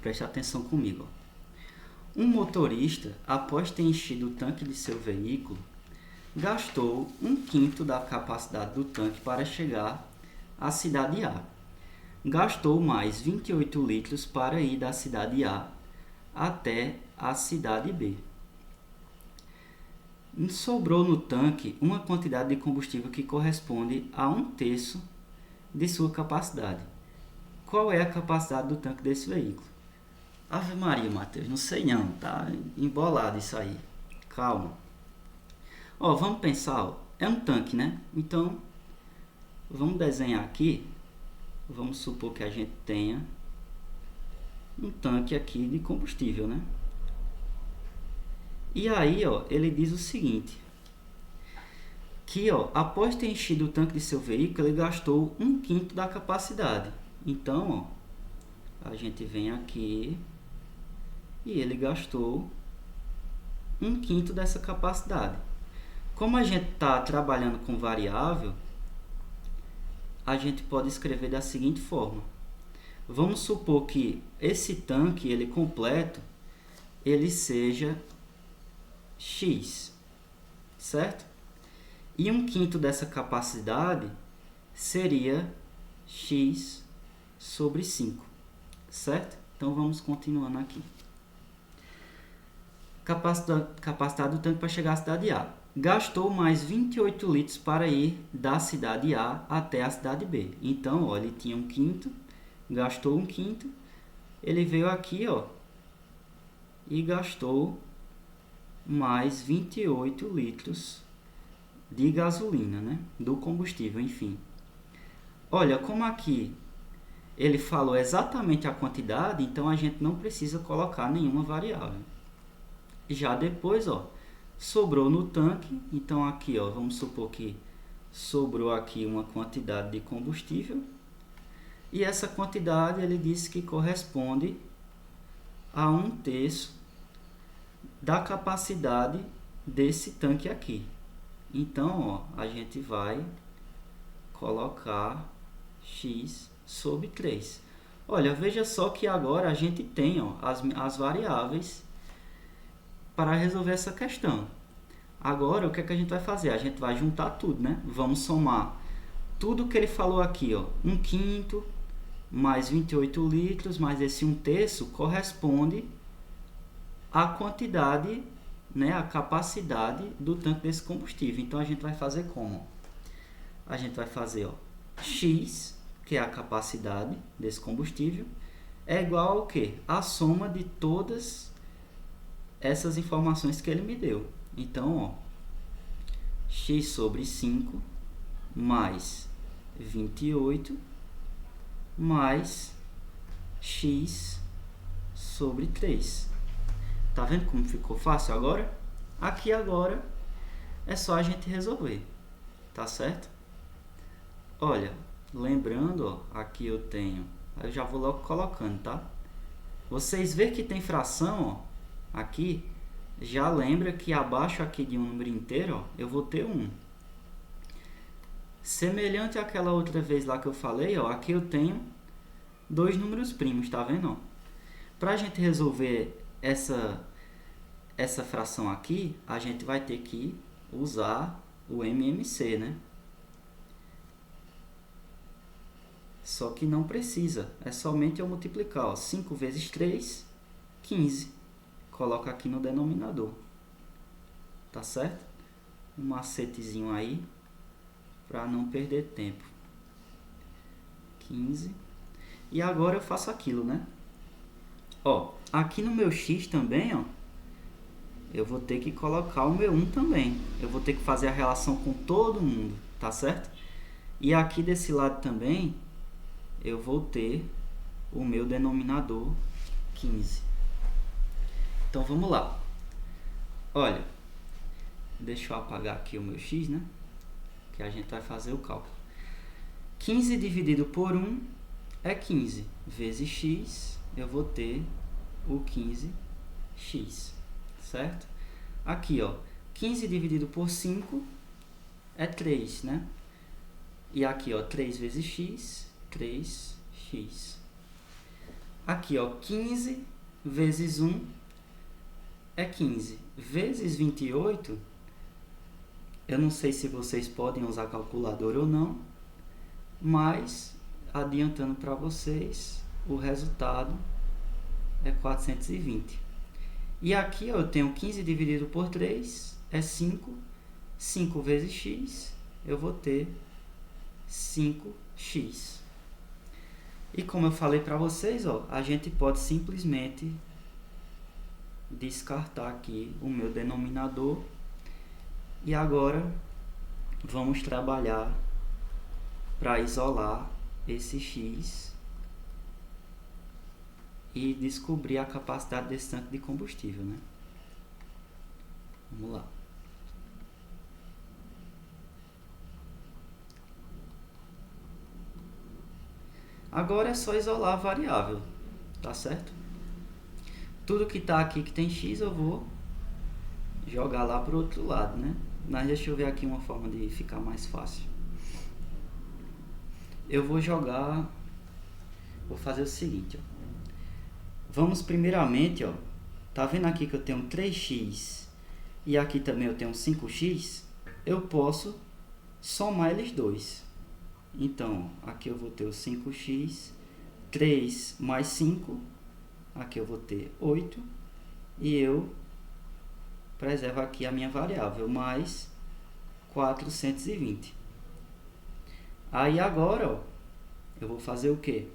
[SPEAKER 1] Preste atenção comigo, ó. Um motorista, após ter enchido o tanque de seu veículo, gastou 1/5 da capacidade do tanque para chegar à cidade A. Gastou mais 28 litros para ir da cidade A até a cidade B. Sobrou no tanque uma quantidade de combustível que corresponde a 1/3 de sua capacidade. Qual é a capacidade do tanque desse veículo? Ave Maria, Matheus, não sei não, tá embolado isso aí. Calma. Ó, vamos pensar, ó, é um tanque, né? Então, vamos desenhar aqui. Vamos supor que a gente tenha um tanque aqui de combustível, né? E aí, ó, ele diz o seguinte, que, ó, após ter enchido o tanque de seu veículo, ele gastou 1/5 da capacidade. Então, ó, a gente vem aqui e ele gastou 1/5 dessa capacidade. Como a gente está trabalhando com variável, a gente pode escrever da seguinte forma. Vamos supor que esse tanque, ele completo, ele seja X, certo? E 1/5 dessa capacidade seria X sobre 5, certo? Então vamos continuando aqui. Capacidade do tanque para chegar à cidade A. Gastou mais 28 litros para ir da cidade A até a cidade B. Então, ó, ele tinha 1/5, gastou 1/5, ele veio aqui, ó, e gastou mais 28 litros de gasolina, né? Do combustível, enfim. Olha, como aqui ele falou exatamente a quantidade, então a gente não precisa colocar nenhuma variável. Já depois, ó, sobrou no tanque, então aqui, ó, vamos supor que sobrou aqui uma quantidade de combustível, e essa quantidade ele disse que corresponde a 1/3 da capacidade desse tanque aqui. Então, ó, a gente vai colocar X sobre 3. Olha, veja só que agora a gente tem, ó, as variáveis para resolver essa questão. Agora, o que é que a gente vai fazer? A gente vai juntar tudo, né? Vamos somar tudo que ele falou aqui, ó. 1/5 mais 28 litros mais esse 1/3 corresponde à quantidade, né? A capacidade do tanque desse combustível. Então, a gente vai fazer como? A gente vai fazer, ó, X, que é a capacidade desse combustível, é igual ao quê? A soma de todas essas informações que ele me deu. Então, ó, X sobre 5 mais 28 mais X sobre 3. Tá vendo como ficou fácil agora? Aqui agora é só a gente resolver, tá certo? Olha, lembrando, ó, aqui eu tenho, eu já vou logo colocando, tá? Vocês veem que tem fração, ó, aqui, já lembra que abaixo aqui de um número inteiro, ó, eu vou ter 1. Semelhante àquela outra vez lá que eu falei, ó, aqui eu tenho dois números primos, tá vendo? Para a gente resolver essa fração aqui, a gente vai ter que usar o MMC, né? Só que não precisa, é somente eu multiplicar, ó, 5 vezes 3, 15. Coloca aqui no denominador, tá certo? Um macetezinho aí, para não perder tempo. 15. E agora eu faço aquilo, né? Ó, aqui no meu X também, ó, eu vou ter que colocar o meu 1 também. Eu vou ter que fazer a relação com todo mundo, tá certo? E aqui desse lado também, eu vou ter o meu denominador 15. Então, vamos lá. Olha, deixa eu apagar aqui o meu x, né? Que a gente vai fazer o cálculo. 15 dividido por 1 é 15 vezes x, eu vou ter o 15x, certo? Aqui, ó, 15 dividido por 5 é 3, né? E aqui, ó, 3 vezes x, 3x. Aqui, ó, 15 vezes 1 é 15. Vezes 28, eu não sei se vocês podem usar calculadora ou não, mas, adiantando para vocês, o resultado é 420. E aqui ó, eu tenho 15 dividido por 3, é 5. 5 vezes x, eu vou ter 5x. E como eu falei para vocês, ó, a gente pode simplesmente descartar aqui o meu denominador. E agora vamos trabalhar para isolar esse x e descobrir a capacidade desse tanque de combustível, né? Vamos lá. Agora é só isolar a variável, tá certo? Tudo que está aqui que tem x eu vou jogar lá para o outro lado, né? Mas deixa eu ver aqui uma forma de ficar mais fácil. Eu vou jogar, vou fazer o seguinte, ó. Vamos primeiramente, ó, tá vendo aqui que eu tenho 3x e aqui também eu tenho 5x? Eu posso somar eles dois. Então, aqui eu vou ter o 5x, 3 mais 5, aqui eu vou ter 8, e eu preservo aqui a minha variável, mais 420. Aí agora, ó, eu vou fazer o quê?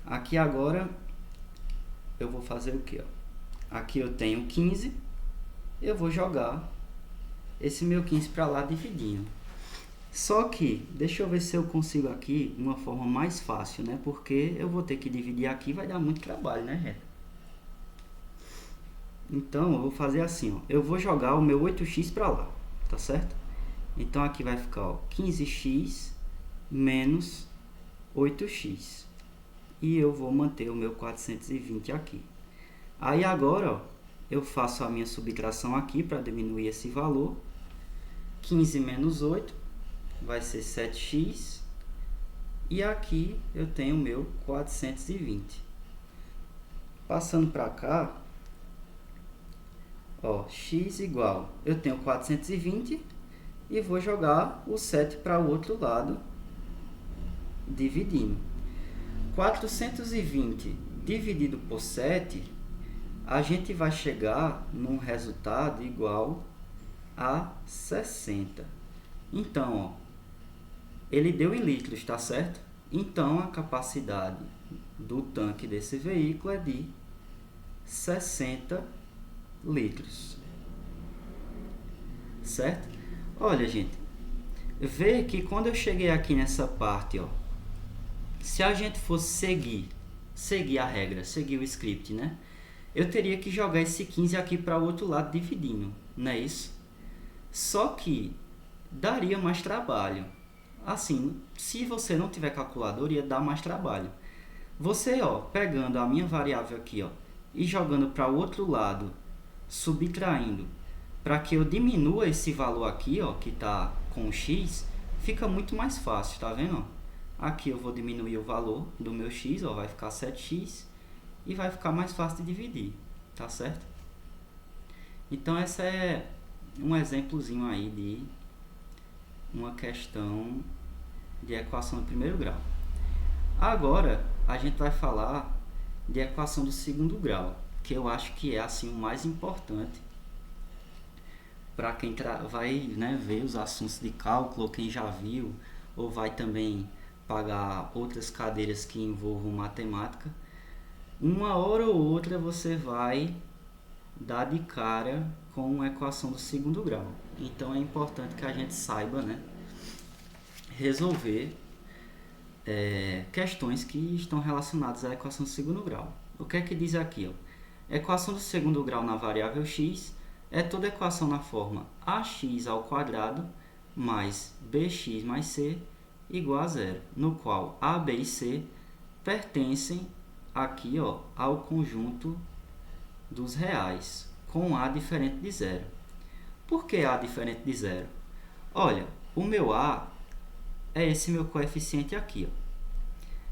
[SPEAKER 1] Aqui agora, eu vou fazer o quê? Ó? Aqui eu tenho 15, eu vou jogar esse meu 15 para lá dividindo. Só que, deixa eu ver se eu consigo aqui uma forma mais fácil, né? Porque eu vou ter que dividir aqui, vai dar muito trabalho, né, gente? Então, eu vou fazer assim, ó. Eu vou jogar o meu 8x para lá, tá certo? Então, aqui vai ficar, ó, 15x menos 8x. E eu vou manter o meu 420 aqui. Aí, agora, ó, eu faço a minha subtração aqui para diminuir esse valor. 15 menos 8 vai ser 7x. E aqui eu tenho o meu 420. Passando para cá, ó, x igual, eu tenho 420 e vou jogar o 7 para o outro lado, dividindo. 420 dividido por 7, a gente vai chegar num resultado igual a 60. Então, ó, ele deu em litros, tá certo? Então, a capacidade do tanque desse veículo é de 60 litros. Certo? Olha, gente, vê que quando eu cheguei aqui nessa parte, ó, se a gente fosse seguir a regra, seguir o script, né? Eu teria que jogar esse 15 aqui para o outro lado dividindo, não é isso? Só que daria mais trabalho. Assim, se você não tiver calculadora, ia dar mais trabalho. Você, ó, pegando a minha variável aqui, ó, e jogando para o outro lado, subtraindo, para que eu diminua esse valor aqui, ó, que está com x, fica muito mais fácil, tá vendo? Aqui eu vou diminuir o valor do meu x, ó, vai ficar 7x, e vai ficar mais fácil de dividir, tá certo? Então, essa é um exemplozinho aí de uma questão de equação do primeiro grau. Agora, a gente vai falar de equação do segundo grau, que eu acho que é assim o mais importante para quem vai, né, ver os assuntos de cálculo, ou quem já viu, ou vai também pagar outras cadeiras que envolvam matemática. Uma hora ou outra você vai dar de cara com uma equação do segundo grau. Então é importante que a gente saiba, né, resolver questões que estão relacionadas à equação do segundo grau. O que é que diz aqui? Ó? Equação do segundo grau na variável x é toda equação na forma ax² mais bx mais c igual a zero, no qual a, b e c pertencem aqui, ó, ao conjunto dos reais, com a diferente de zero. Por que a diferente de zero? Olha, o meu a é esse meu coeficiente aqui, ó.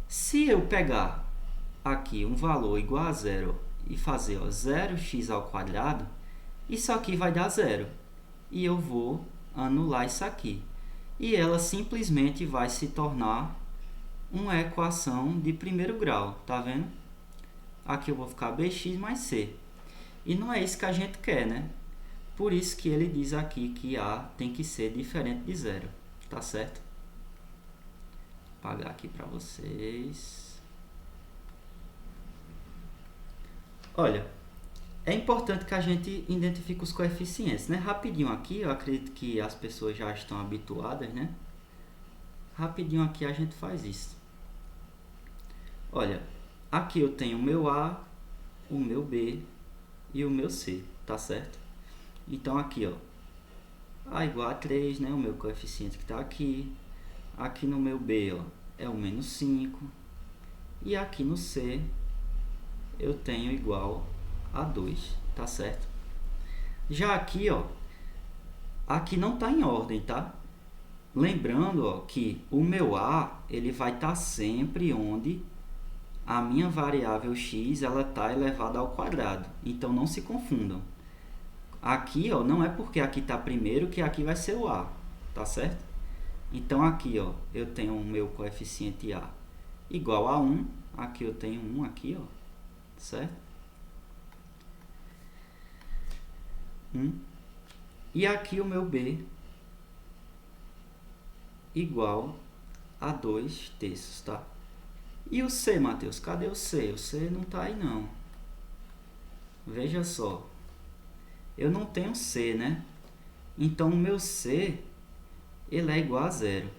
[SPEAKER 1] Se eu pegar aqui um valor igual a zero e fazer, ó, 0x², isso aqui vai dar zero. E eu vou anular isso aqui. E ela simplesmente vai se tornar uma equação de primeiro grau, tá vendo? Aqui eu vou ficar bx mais c. E não é isso que a gente quer, né? Por isso que ele diz aqui que a tem que ser diferente de zero, tá certo? Vou apagar aqui para vocês. Olha, é importante que a gente identifique os coeficientes, né? Rapidinho aqui, eu acredito que as pessoas já estão habituadas, né? Rapidinho aqui a gente faz isso. Olha, aqui eu tenho o meu A, o meu B e o meu C, tá certo? Então aqui, ó, A igual a 3, né? O meu coeficiente que está aqui. Aqui no meu B, ó, é o menos 5. E aqui no C eu tenho igual a 2, tá certo? Já aqui, ó, aqui não está em ordem, tá? Lembrando, ó, que o meu A, ele vai estar sempre onde a minha variável x ela está elevada ao quadrado. Então, não se confundam. Aqui, ó, não é porque aqui está primeiro que aqui vai ser o A, tá certo? Então, aqui, ó, eu tenho o meu coeficiente A igual a 1. Aqui eu tenho 1 aqui, ó, certo? 1. E aqui o meu B igual a 2/3, tá? E o C, Matheus? Cadê o C? O C não tá aí, não. Veja só. Eu não tenho C, né? Então, o meu C, ele é igual a zero,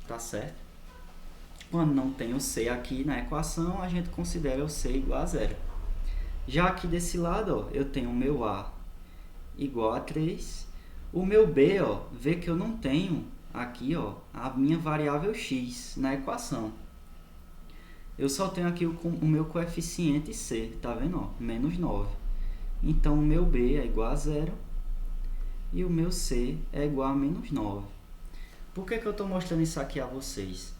[SPEAKER 1] tá certo? Quando não tem o C aqui na equação, a gente considera o C igual a zero. Já aqui desse lado, ó, eu tenho o meu A igual a 3. O meu B, ó, vê que eu não tenho aqui, ó, a minha variável x na equação. Eu só tenho aqui o meu coeficiente C, tá vendo? Ó, menos 9. Então, o meu B é igual a zero e o meu C é igual a menos 9. Por que eu estou mostrando isso aqui a vocês?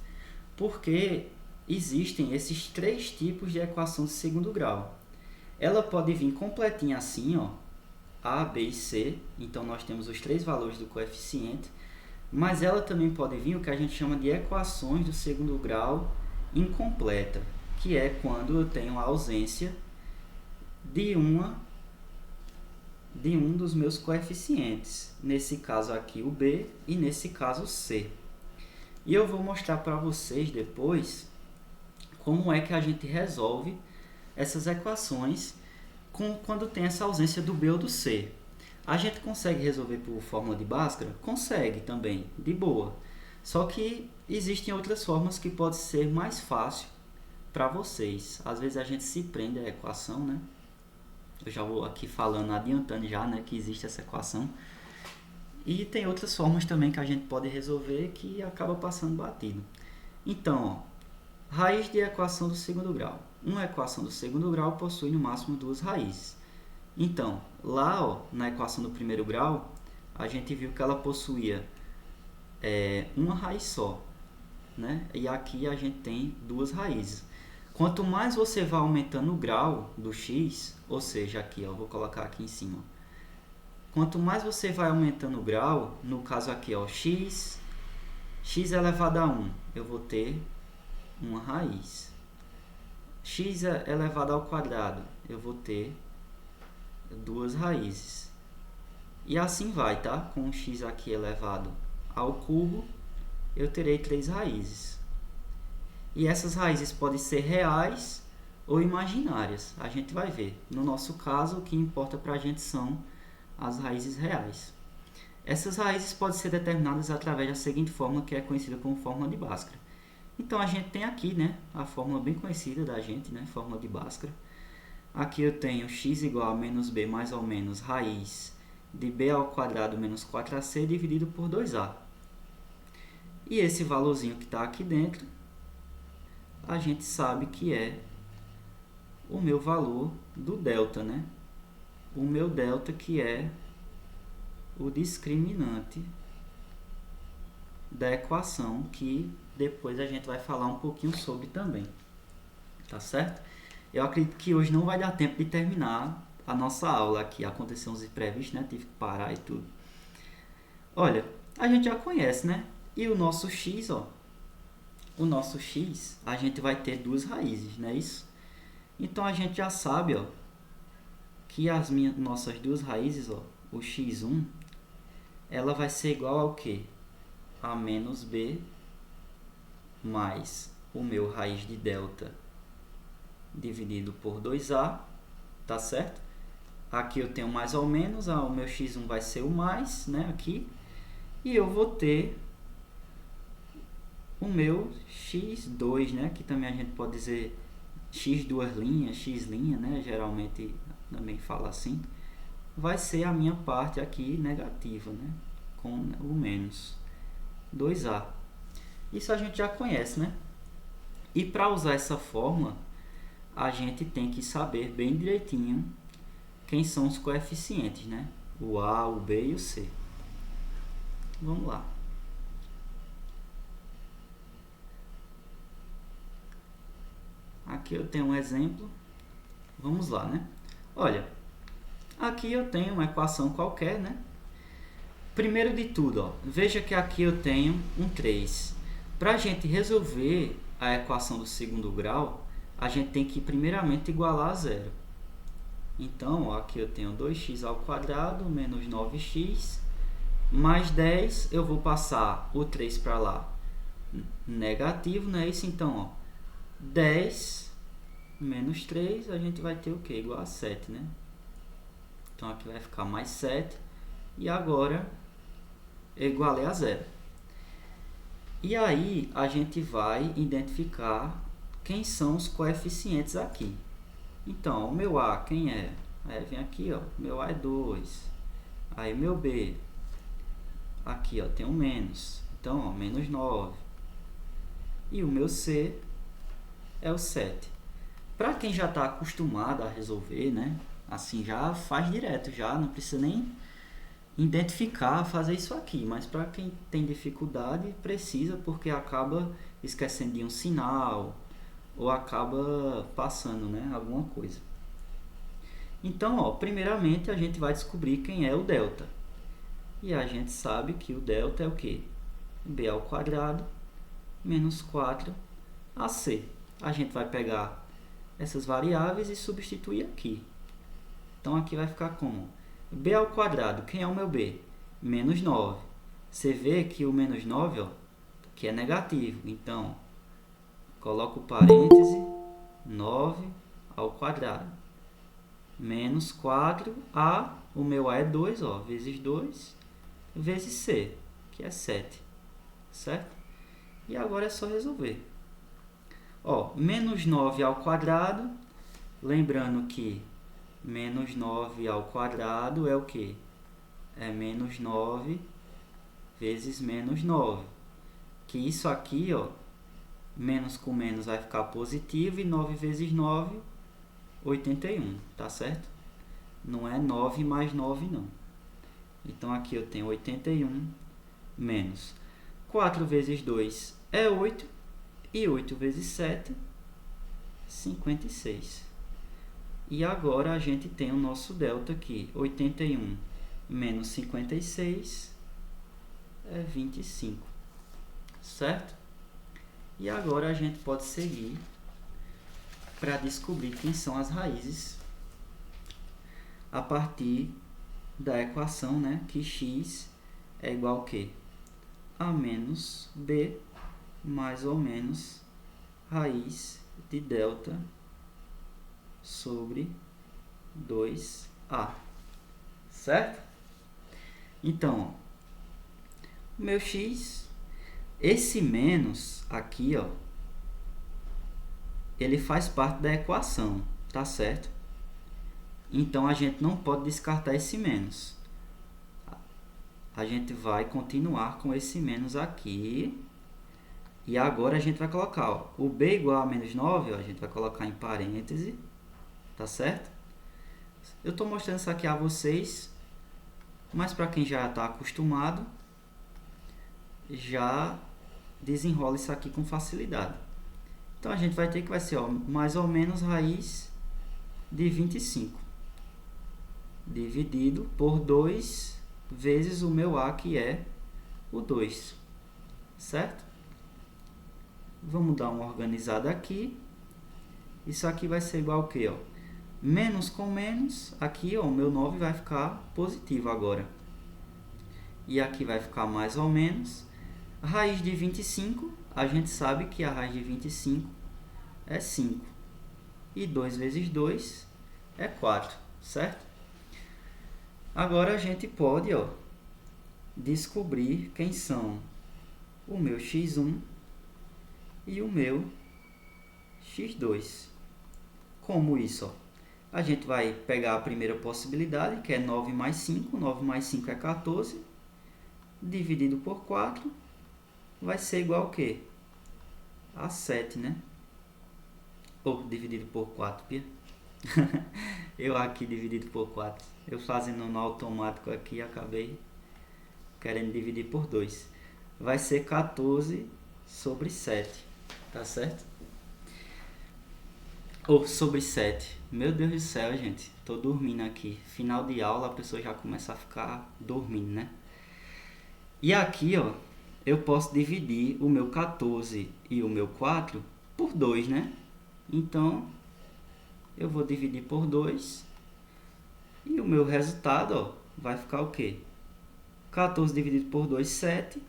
[SPEAKER 1] Porque existem esses 3 tipos de equação de segundo grau. Ela pode vir completinha assim, ó, A, B e C. Então, nós temos os 3 valores do coeficiente. Mas ela também pode vir o que a gente chama de equações do segundo grau incompleta, que é quando eu tenho a ausência de um dos meus coeficientes. Nesse caso aqui o B e nesse caso o C. E eu vou mostrar para vocês depois como é que a gente resolve essas equações quando tem essa ausência do B ou do C. A gente consegue resolver por fórmula de Bhaskara? Consegue também, de boa. Só que existem outras formas que pode ser mais fácil para vocês. Às vezes a gente se prende à equação, né? Eu já vou aqui falando, adiantando já, né, que existe essa equação. E tem outras formas também que a gente pode resolver que acaba passando batido. Então, ó, raiz de equação do segundo grau. Uma equação do segundo grau possui no máximo 2 raízes. Então, lá, ó, na equação do primeiro grau, a gente viu que ela possuía uma raiz só, né? E aqui a gente tem 2 raízes. Quanto mais você vai aumentando o grau do x, ou seja, aqui, ó, vou colocar aqui em cima. Quanto mais você vai aumentando o grau, no caso aqui, ó, x elevado a 1, eu vou ter uma raiz. X elevado ao quadrado, eu vou ter 2 raízes. E assim vai, tá? Com x aqui elevado ao cubo, eu terei 3 raízes. E essas raízes podem ser reais ou imaginárias. A gente vai ver. No nosso caso, o que importa para a gente são as raízes reais. Essas raízes podem ser determinadas através da seguinte fórmula, que é conhecida como fórmula de Bhaskara. Então, a gente tem aqui, né, a fórmula bem conhecida da gente, né, fórmula de Bhaskara. Aqui eu tenho x igual a menos b mais ou menos raiz de b ao quadrado menos 4ac dividido por 2a. E esse valorzinho que está aqui dentro, a gente sabe que é o meu valor do delta, né? O meu delta, que é o discriminante da equação, que depois a gente vai falar um pouquinho sobre também. Tá certo? Eu acredito que hoje não vai dar tempo de terminar a nossa aula aqui. Aconteceu uns imprevistos, né? Tive que parar e tudo. Olha, a gente já conhece, né? E o nosso x, ó. O nosso x, a gente vai ter duas raízes, não é isso? Então, a gente já sabe, ó, que as nossas duas raízes, ó, o x1, ela vai ser igual ao quê? A menos b mais o meu raiz de delta dividido por 2a, tá certo? Aqui eu tenho mais ou menos, o meu x1 vai ser o mais, né, aqui, e eu vou ter o meu x2, né, que também a gente pode dizer x duas linhas, x linha, né, geralmente também fala assim, vai ser a minha parte aqui negativa, né, com o menos 2a. Isso a gente já conhece, né? E para usar essa fórmula, a gente tem que saber bem direitinho quem são os coeficientes, né? O A, o B e o C. Vamos lá. Aqui eu tenho um exemplo. Vamos lá, né? Olha, aqui eu tenho uma equação qualquer, né? Primeiro de tudo, ó, veja que aqui eu tenho um 3. Para a gente resolver a equação do segundo grau, a gente tem que primeiramente igualar a zero. Então, ó, aqui eu tenho 2x ao quadrado menos 9x mais 10. Eu vou passar o 3 para lá, negativo, não é isso? Então, ó, 10 menos 3, a gente vai ter o quê? Igual a 7, né? Então, aqui vai ficar mais 7. E agora, eu igualei a zero. E aí, a gente vai identificar quem são os coeficientes aqui. Então, o meu A, quem é? Aí vem aqui, ó, meu A é 2. Aí, meu B, aqui, ó, tem um menos. Então, ó, menos 9. E o meu C é o 7. Para quem já está acostumado a resolver, né? Assim, já faz direto, já não precisa nem identificar, fazer isso aqui, mas para quem tem dificuldade, precisa, porque acaba esquecendo de um sinal, ou acaba passando, né, alguma coisa. Então, ó, primeiramente a gente vai descobrir quem é o delta. E a gente sabe que o delta é o quê? B ao quadrado menos 4AC. A gente vai pegar essas variáveis e substituir aqui. Então, aqui vai ficar como? B ao quadrado, quem é o meu B? Menos 9. Você vê que o menos 9, ó, que é negativo. Então, coloco o parêntese, 9 ao quadrado. Menos 4A, o meu A é 2, ó, vezes 2, vezes C, que é 7. Certo? E agora é só resolver. Ó, menos 9 ao quadrado, lembrando que menos 9 ao quadrado é o quê? É menos 9 vezes menos 9. Que isso aqui, ó, menos com menos vai ficar positivo, e 9 vezes 9, 81, tá certo? Não é 9 mais 9, não. Então, aqui eu tenho 81 menos 4 vezes 2 é 8, e 8 vezes 7, 56. E agora a gente tem o nosso delta aqui, 81 menos 56 é 25, certo? E agora a gente pode seguir para descobrir quem são as raízes a partir da equação, né, que x é igual a quê? A menos b mais ou menos raiz de delta sobre 2a, certo? Então, o meu x, esse menos aqui, ó, ele faz parte da equação, tá certo? Então, a gente não pode descartar esse menos. A gente vai continuar com esse menos aqui. E agora a gente vai colocar, ó, o b igual a menos 9, ó, a gente vai colocar em parêntese. Tá certo? Eu estou mostrando isso aqui a vocês, mas para quem já está acostumado, já desenrola isso aqui com facilidade. Então, a gente vai ter que vai ser, ó, mais ou menos raiz de 25 dividido por 2 vezes o meu a, que é o 2, certo? Vamos dar uma organizada aqui. Isso aqui vai ser igual ao quê? Ó? Menos com menos, aqui ó, o meu 9 vai ficar positivo agora. E aqui vai ficar mais ou menos. Raiz de 25, a gente sabe que a raiz de 25 é 5. E 2 vezes 2 é 4, certo? Agora a gente pode, ó, descobrir quem são o meu x1 e o meu x2. Como isso? Ó? A gente vai pegar a primeira possibilidade, que é 9 mais 5. 9 mais 5 é 14. Dividido por 4 vai ser igual a quê? A 7, né? Ou dividido por 4, Pia. Eu aqui dividido por 4. Eu fazendo no automático aqui, acabei querendo dividir por 2. Vai ser 14 sobre 7. Tá certo? Ou sobre 7. Meu Deus do céu, gente. Tô dormindo aqui. Final de aula, a pessoa já começa a ficar dormindo, né? E aqui, ó, eu posso dividir o meu 14 e o meu 4 por 2, né? Então, eu vou dividir por 2. E o meu resultado, ó, vai ficar o quê? 14 dividido por 2, 7.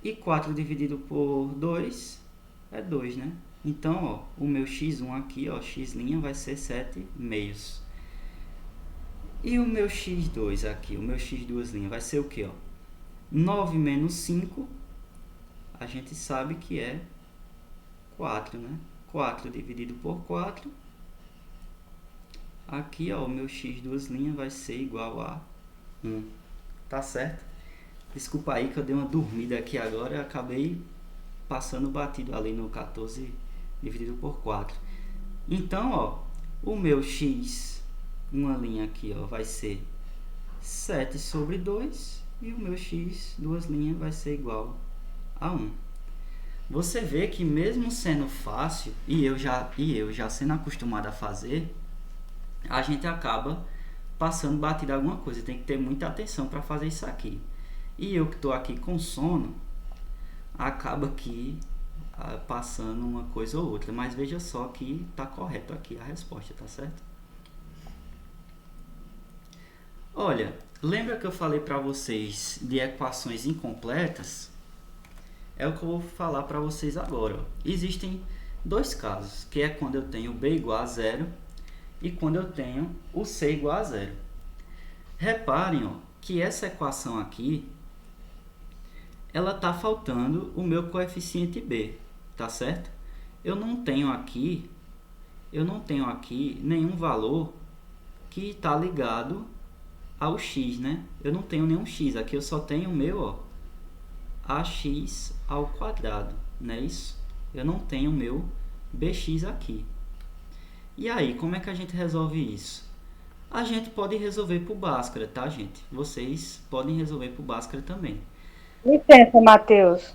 [SPEAKER 1] E 4 dividido por 2 é 2, né? Então, ó, o meu x1 aqui, ó, x' vai ser 7 meios. E o meu x2 aqui, o meu x2' vai ser o quê, ó? 9 menos 5, a gente sabe que é 4, né? 4 dividido por 4. Aqui, ó, o meu x2' vai ser igual a 1. Tá certo? Desculpa aí que eu dei uma dormida aqui agora e acabei passando batido ali no 14 dividido por 4. Então, ó, o meu x, uma linha aqui, ó, vai ser 7 sobre 2 e o meu x, duas linhas, vai ser igual a 1. Você vê que mesmo sendo fácil, e eu já sendo acostumado a fazer, a gente acaba passando batida alguma coisa. Tem que ter muita atenção para fazer isso aqui. E eu que estou aqui com sono, acaba aqui passando uma coisa ou outra. Mas veja só que está correto aqui a resposta, tá certo? Olha, lembra que eu falei para vocês de equações incompletas? É o que eu vou falar para vocês agora. Ó. Existem dois casos, que é quando eu tenho b igual a 0 e quando eu tenho o c igual a 0. Reparem, ó, que essa equação aqui, ela está faltando o meu coeficiente b, tá certo? Eu não tenho aqui nenhum valor que está ligado ao x, né? Eu não tenho nenhum x, aqui eu só tenho o meu, ó, ax ao quadrado, não é isso? Eu não tenho o meu bx aqui. E aí, como é que a gente resolve isso? A gente pode resolver por Bhaskara, tá, gente? Vocês podem resolver por Bhaskara também.
[SPEAKER 3] Licença, Matheus.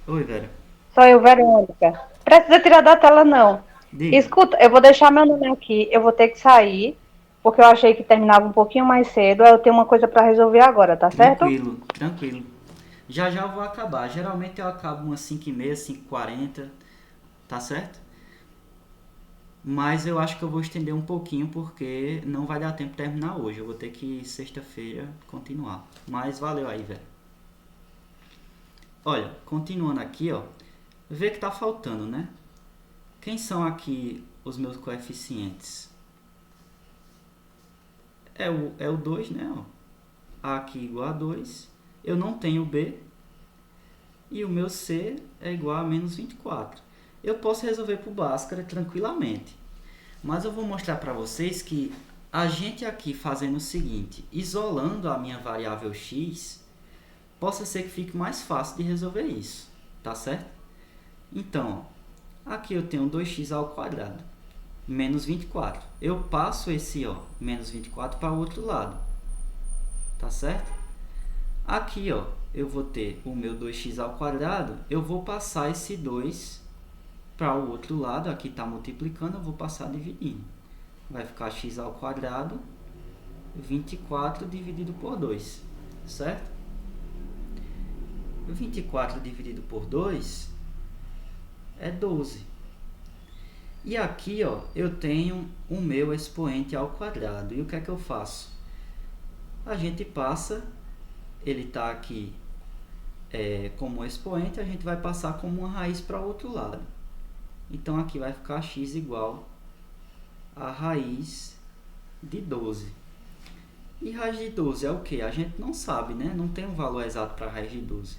[SPEAKER 1] Oi, Vera.
[SPEAKER 3] Sou eu, Verônica. Precisa tirar da tela, não.
[SPEAKER 1] Diga.
[SPEAKER 3] Escuta, eu vou deixar meu nome aqui. Eu vou ter que sair, porque eu achei que terminava um pouquinho mais cedo. Aí eu tenho uma coisa para resolver agora, tá certo?
[SPEAKER 1] Tranquilo, tranquilo. Já já eu vou acabar. Geralmente eu acabo umas 5h30, 5h40, tá certo? Mas eu acho que eu vou estender um pouquinho porque não vai dar tempo de terminar hoje. Eu vou ter que, sexta-feira, continuar. Mas valeu aí, velho. Olha, continuando aqui, ó. Vê que tá faltando, né? Quem são aqui os meus coeficientes? É o 2, né? Ó. A aqui igual a 2. Eu não tenho B. E o meu C é igual a menos 24. Eu posso resolver por Bhaskara tranquilamente. Mas eu vou mostrar para vocês que a gente aqui fazendo o seguinte, isolando a minha variável x, possa ser que fique mais fácil de resolver isso, tá certo? Então, ó, aqui eu tenho 2x ao quadrado, menos 24. Eu passo esse menos 24 para o outro lado, tá certo? Aqui, ó, eu vou ter o meu 2x ao quadrado, eu vou passar esse 2 para o outro lado, aqui está multiplicando, eu vou passar dividindo. Vai ficar x ao quadrado, 24 dividido por 2, certo? 24 dividido por 2 é 12. E aqui, ó, eu tenho o meu expoente ao quadrado. E o que é que eu faço? A gente passa, ele está aqui como expoente, a gente vai passar como uma raiz para o outro lado. Então, aqui vai ficar x igual a raiz de 12. E raiz de 12 é o que? A gente não sabe, né? Não tem um valor exato para raiz de 12.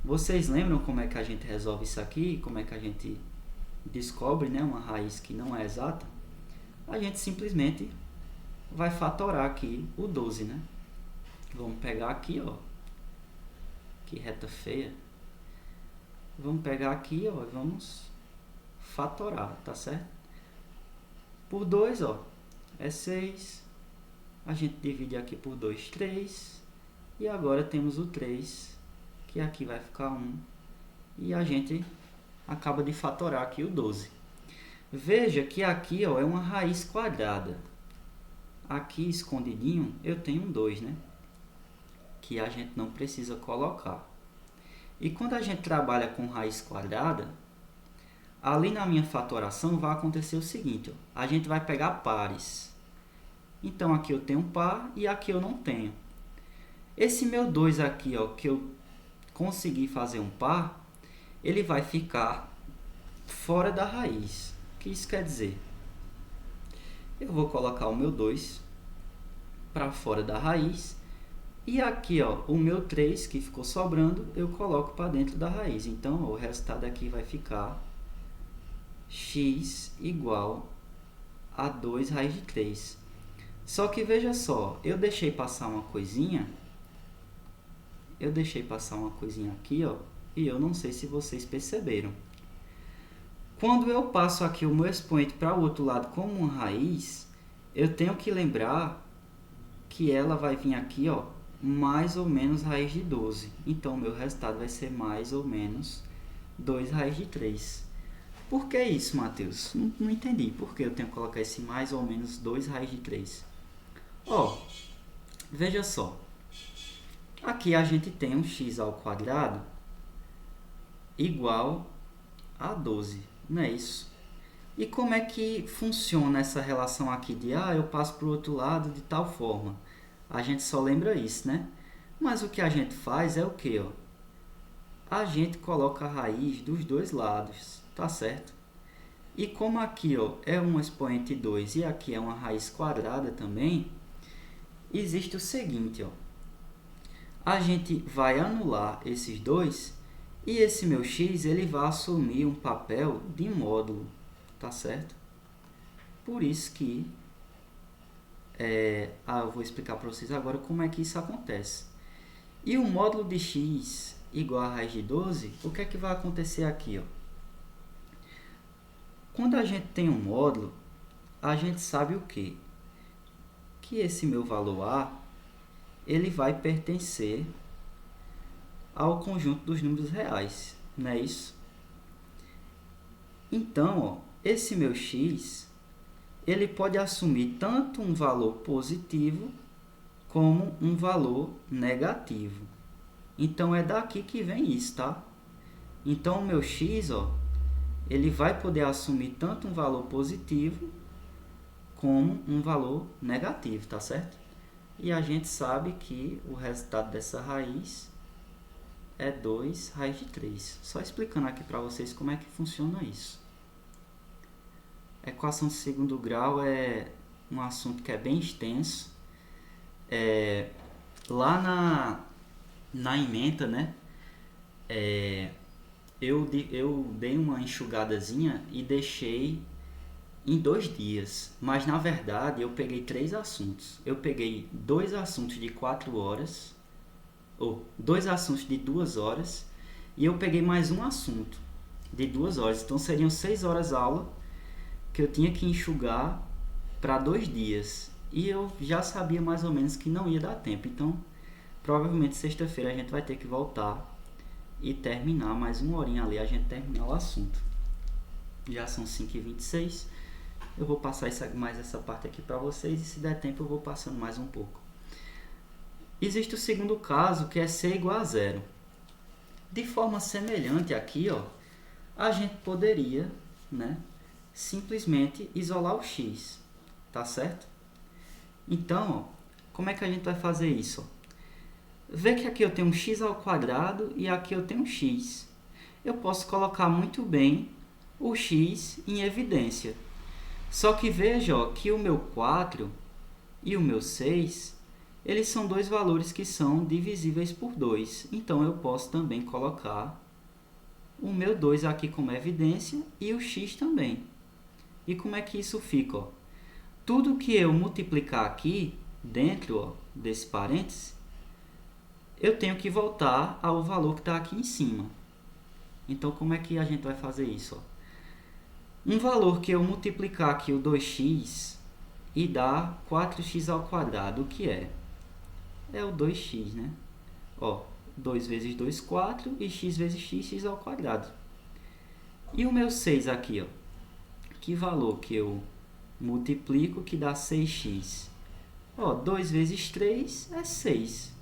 [SPEAKER 1] Vocês lembram como é que a gente resolve isso aqui? Como é que a gente descobre, né, uma raiz que não é exata? A gente simplesmente vai fatorar aqui o 12, né? Vamos pegar aqui, ó. Que reta feia. Vamos pegar aqui, ó, e vamos fatorar, tá certo? Por 2, ó, é 6. A gente divide aqui por 2, 3. E agora temos o 3, que aqui vai ficar 1. E a gente acaba de fatorar aqui o 12. Veja que aqui, ó, é uma raiz quadrada. Aqui, escondidinho, eu tenho um 2, né? Que a gente não precisa colocar. E quando a gente trabalha com raiz quadrada, ali na minha fatoração vai acontecer o seguinte, ó, a gente vai pegar pares. Então, aqui eu tenho um par e aqui eu não tenho. Esse meu 2 aqui, ó, que eu consegui fazer um par, ele vai ficar fora da raiz. O que isso quer dizer? Eu vou colocar o meu 2 para fora da raiz. E aqui, ó, o meu 3 que ficou sobrando, eu coloco para dentro da raiz. Então, ó, o resultado aqui vai ficar x igual a 2 raiz de 3. Só que veja só, eu deixei passar uma coisinha. Eu deixei passar uma coisinha aqui, ó, e eu não sei se vocês perceberam. Quando eu passo aqui o meu expoente para o outro lado como uma raiz, eu tenho que lembrar que ela vai vir aqui, ó, mais ou menos raiz de 12. Então, o meu resultado vai ser mais ou menos 2 raiz de 3. Por que isso, Matheus? Não entendi. Por que eu tenho que colocar esse mais ou menos 2 raiz de 3? Ó, veja só. Aqui a gente tem um x ao quadrado igual a 12, não é isso? E como é que funciona essa relação aqui de, eu passo para o outro lado de tal forma? A gente só lembra isso, né? Mas o que a gente faz é o quê, ó? A gente coloca a raiz dos dois lados, tá certo? E como aqui, ó, é um expoente 2 e aqui é uma raiz quadrada também, existe o seguinte, ó. A gente vai anular esses dois e esse meu x ele vai assumir um papel de módulo, tá certo? Por isso que eu vou explicar para vocês agora como é que isso acontece. E o módulo de x igual a raiz de 12, o que é que vai acontecer aqui, ó? Quando a gente tem um módulo, a gente sabe o quê? Que esse meu valor a, ele vai pertencer ao conjunto dos números reais, não é isso? Então, ó, esse meu x, ele pode assumir tanto um valor positivo como um valor negativo. Então, é daqui que vem isso, tá? Então, o meu x, ó, ele vai poder assumir tanto um valor positivo como um valor negativo, tá certo? E a gente sabe que o resultado dessa raiz é 2 raiz de 3. Só explicando aqui para vocês como é que funciona isso. Equação de segundo grau é um assunto que é bem extenso. Lá na ementa, né? Eu dei uma enxugadazinha e deixei em 2 dias, mas na verdade eu peguei 3 assuntos. Eu peguei 2 assuntos de 4 horas, ou 2 assuntos de 2 horas, e eu peguei mais um assunto de 2 horas. Então seriam 6 horas aula que eu tinha que enxugar para 2 dias. E eu já sabia mais ou menos que não ia dar tempo. Então, provavelmente sexta-feira a gente vai ter que voltar e terminar mais uma horinha ali, a gente terminar o assunto. Já são 5h26. Eu vou passar mais essa parte aqui para vocês e se der tempo eu vou passando mais um pouco. Existe o segundo caso, que é C igual a 0. De forma semelhante aqui, ó, a gente poderia, né, simplesmente isolar o x, tá certo? Então, ó, como é que a gente vai fazer isso? Vê que aqui eu tenho um x ao quadrado e aqui eu tenho um x. Eu posso colocar muito bem o x em evidência. Só que veja, ó, que o meu 4 e o meu 6, eles são 2 valores que são divisíveis por 2. Então, eu posso também colocar o meu 2 aqui como evidência e o x também. E como é que isso fica? Ó? Tudo que eu multiplicar aqui, dentro, ó, desse parênteses, eu tenho que voltar ao valor que está aqui em cima. Então, como é que a gente vai fazer isso? Ó? Um valor que eu multiplicar aqui o 2x e dá 4x ao quadrado, o que é? É o 2x, né? Ó, 2 vezes 2, 4, e x vezes x, x ao quadrado. E o meu 6 aqui, ó, que valor que eu multiplico que dá 6x? Ó, 2 vezes 3 é 6.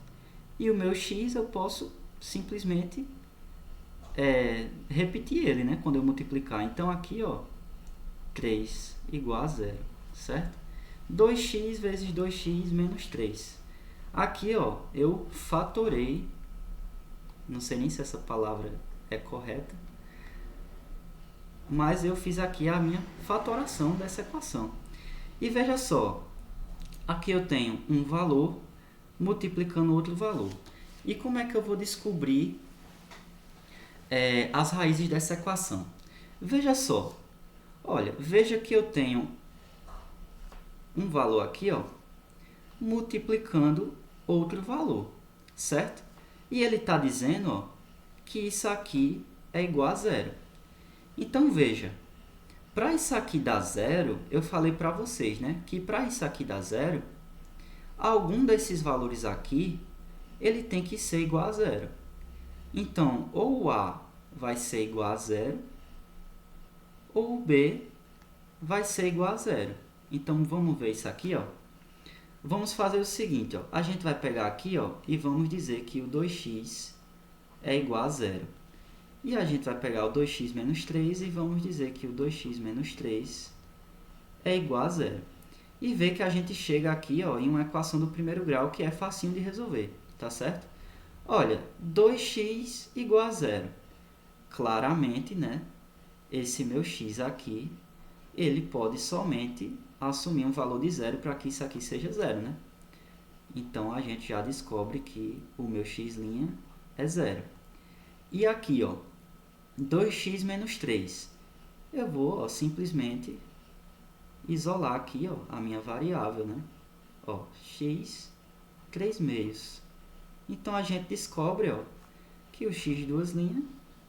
[SPEAKER 1] E o meu x eu posso simplesmente repetir ele, né? Quando eu multiplicar. Então, aqui, ó, 3 igual a 0, certo? 2x vezes 2x menos 3. Aqui, ó, eu fatorei. Não sei nem se essa palavra é correta. Mas eu fiz aqui a minha fatoração dessa equação. E veja só. Aqui eu tenho um valor multiplicando outro valor. E como é que eu vou descobrir as raízes dessa equação? Veja só. Olha, veja que eu tenho um valor aqui, ó, multiplicando outro valor, certo? E ele está dizendo, ó, que isso aqui é igual a 0. Então, veja, para isso aqui dar 0, eu falei para vocês, né, que para isso aqui dar 0, algum desses valores aqui, ele tem que ser igual a 0. Então, ou o A vai ser igual a 0, ou o B vai ser igual a 0. Então, vamos ver isso aqui, ó. Vamos fazer o seguinte, ó. A gente vai pegar aqui, ó, e vamos dizer que o 2x é igual a 0. E a gente vai pegar o 2x menos 3 e vamos dizer que o 2x menos 3 é igual a 0. E ver que a gente chega aqui, ó, em uma equação do primeiro grau que é facinho de resolver, tá certo? Olha, 2x igual a 0. Claramente, né, esse meu x aqui, ele pode somente assumir um valor de 0 para que isso aqui seja 0, né? Então, a gente já descobre que o meu x' é 0. E aqui, ó, 2x menos 3. Eu vou, ó, simplesmente isolar aqui, ó, a minha variável, né? Ó, x 3/2. Então, a gente descobre, ó, que o x duas linhas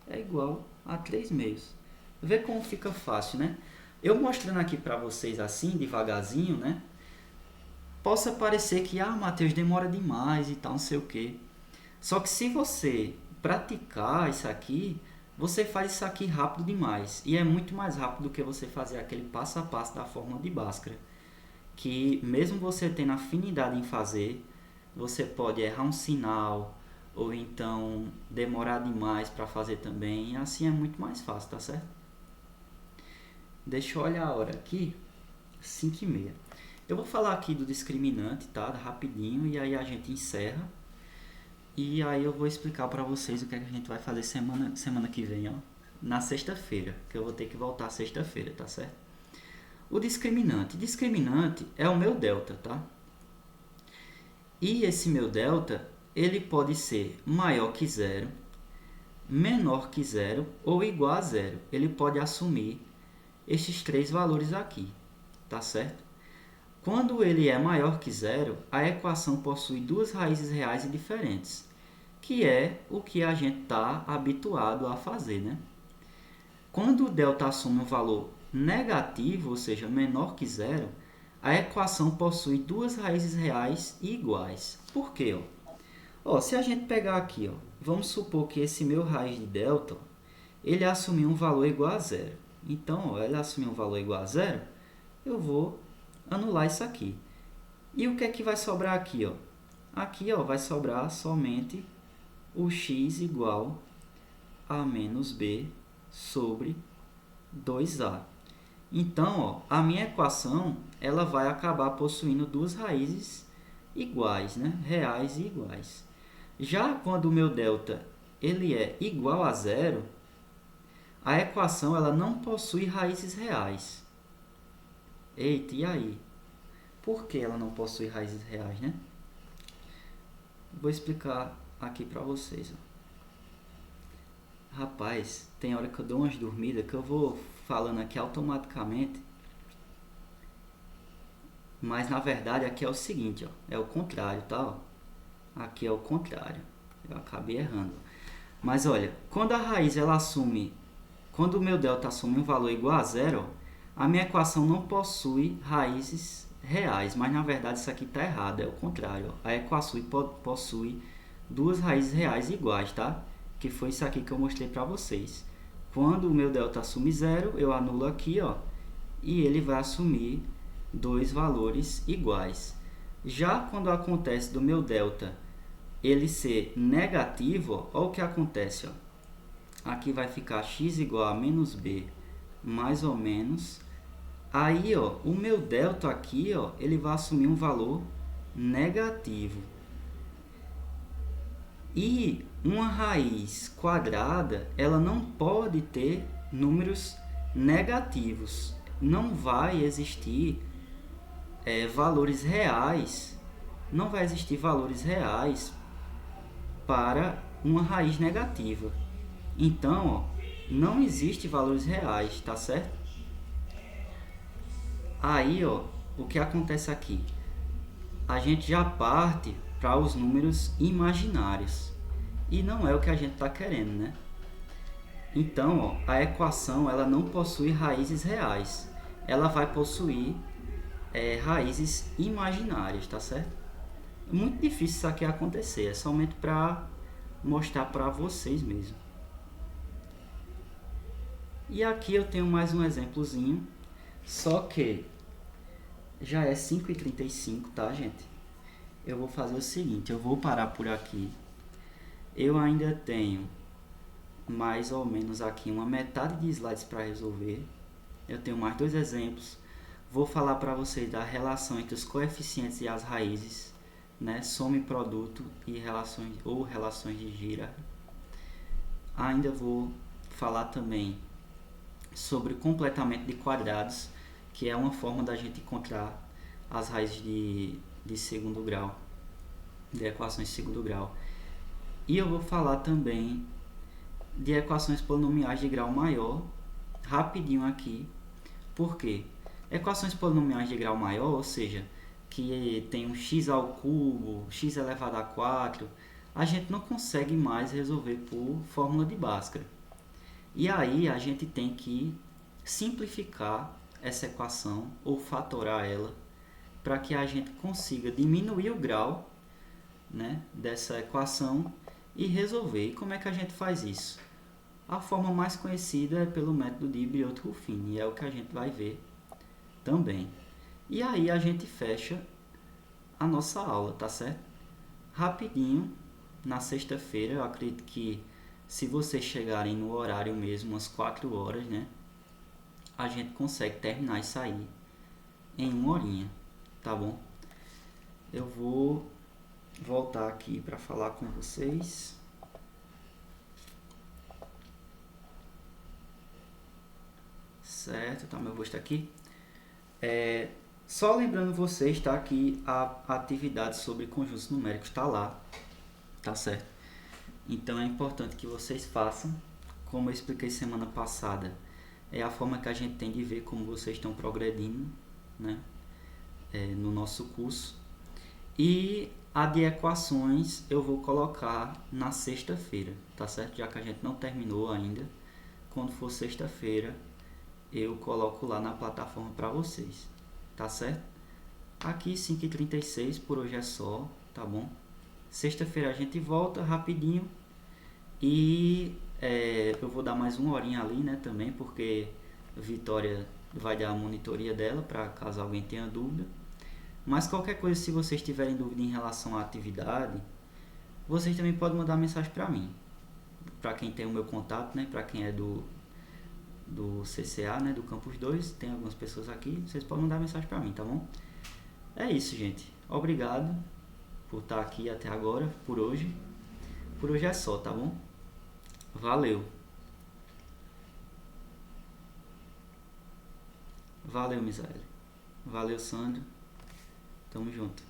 [SPEAKER 1] é igual a 3/2. Vê como fica fácil, né? Eu mostrando aqui para vocês assim, devagarzinho, né? Possa parecer que, Matheus, demora demais e tal, não sei o quê. Só que se você praticar isso aqui, você faz isso aqui rápido demais. E é muito mais rápido do que você fazer aquele passo a passo da fórmula de Bhaskara. Que mesmo você tendo afinidade em fazer, você pode errar um sinal, ou então demorar demais para fazer também. E assim é muito mais fácil, tá certo? Deixa eu olhar a hora aqui, 5h30. Eu vou falar aqui do discriminante, tá? Rapidinho, e aí a gente encerra. E aí eu vou explicar para vocês o que é que a gente vai fazer semana que vem, ó. Na sexta-feira, que eu vou ter que voltar sexta-feira, tá certo? O discriminante. Discriminante é o meu delta, tá? E esse meu delta, ele pode ser maior que 0, menor que 0 ou igual a 0. Ele pode assumir estes três valores aqui, tá certo? Quando ele é maior que zero, a equação possui duas raízes reais e diferentes, que é o que a gente está habituado a fazer, né? Quando o delta assume um valor negativo, ou seja, menor que zero, a equação possui duas raízes reais e iguais. Por quê? Se a gente pegar aqui, vamos supor que esse meu raiz de delta, ele assumiu um valor igual a zero. Então, ele assumiu um valor igual a zero, eu vou anular isso aqui. E o que é que vai sobrar aqui? Aqui vai sobrar somente o x igual a menos b sobre 2a. Então, a minha equação ela vai acabar possuindo duas raízes iguais, né? Reais e iguais. Já quando o meu delta ele é igual a zero, a equação ela não possui raízes reais. Eita, e aí? Por que ela não possui raízes reais, né? Vou explicar aqui para vocês. Rapaz, tem hora que eu dou umas dormidas que eu vou falando aqui automaticamente. Mas na verdade aqui é o seguinte, é o contrário, tá? Aqui é o contrário. Eu acabei errando. Mas olha, quando a raiz ela assume, quando o meu delta assume um valor igual a zero, a minha equação não possui raízes reais, mas na verdade isso aqui está errado, é o contrário. A equação possui duas raízes reais iguais, tá? Que foi isso aqui que eu mostrei para vocês. Quando o meu delta assume zero, eu anulo aqui, e ele vai assumir dois valores iguais. Já quando acontece do meu delta ele ser negativo, olha o que acontece. Aqui vai ficar x igual a menos b mais ou menos. Aí, o meu delta aqui, ele vai assumir um valor negativo. E uma raiz quadrada, ela não pode ter números negativos. Não vai existir valores reais. Não vai existir valores reais para uma raiz negativa. Então, não existe valores reais, tá certo? Aí, o que acontece aqui? A gente já parte para os números imaginários. E não é o que a gente está querendo, né? Então, a equação ela não possui raízes reais. Ela vai possuir raízes imaginárias, tá certo? É muito difícil isso aqui acontecer. É somente para mostrar para vocês mesmo. E aqui eu tenho mais um exemplozinho. Só que já é 5h35, tá, gente? Eu vou fazer o seguinte, eu vou parar por aqui. Eu ainda tenho mais ou menos aqui uma metade de slides para resolver. Eu tenho mais dois exemplos. Vou falar para vocês da relação entre os coeficientes e as raízes, né? Soma e produto e relações de Girard. Ainda vou falar também sobre completamento de quadrados, que é uma forma da gente encontrar as raízes de segundo grau, de equações de segundo grau. E eu vou falar também de equações polinomiais de grau maior, rapidinho aqui. Por quê? Equações polinomiais de grau maior, ou seja, que tem um x ao cubo, x elevado a 4, a gente não consegue mais resolver por fórmula de Bhaskara. E aí a gente tem que simplificar essa equação ou fatorar ela para que a gente consiga diminuir o grau, né, dessa equação e resolver. E como é que a gente faz isso? A forma mais conhecida é pelo método de Briot-Ruffini, e é o que a gente vai ver também. E aí a gente fecha a nossa aula, tá certo? Rapidinho, na sexta-feira, eu acredito que se vocês chegarem no horário mesmo, umas 4 horas, né, a gente consegue terminar isso aí em 1 horinha, tá bom? Eu vou voltar aqui para falar com vocês. Certo, tá, meu rosto aqui. Só lembrando vocês, tá, que a atividade sobre conjuntos numéricos está lá, tá certo? Então é importante que vocês façam. Como eu expliquei semana passada, é a forma que a gente tem de ver como vocês estão progredindo, né, no nosso curso. E a de equações eu vou colocar na sexta-feira, tá certo? Já que a gente não terminou ainda, quando for sexta-feira eu coloco lá na plataforma para vocês, tá certo? Aqui 5h36, por hoje é só, tá bom? Sexta-feira a gente volta rapidinho e eu vou dar mais uma horinha ali, né, também, porque Vitória vai dar a monitoria dela para caso alguém tenha dúvida. Mas qualquer coisa, se vocês tiverem dúvida em relação à atividade, vocês também podem mandar mensagem para mim, para quem tem o meu contato, né, para quem é do CCA, né, do Campus 2, tem algumas pessoas aqui, vocês podem mandar mensagem para mim, tá bom? É isso, gente. Obrigado por estar aqui até agora, por hoje. Por hoje é só, tá bom? Valeu. Valeu, Misael. Valeu, Sandro. Tamo junto.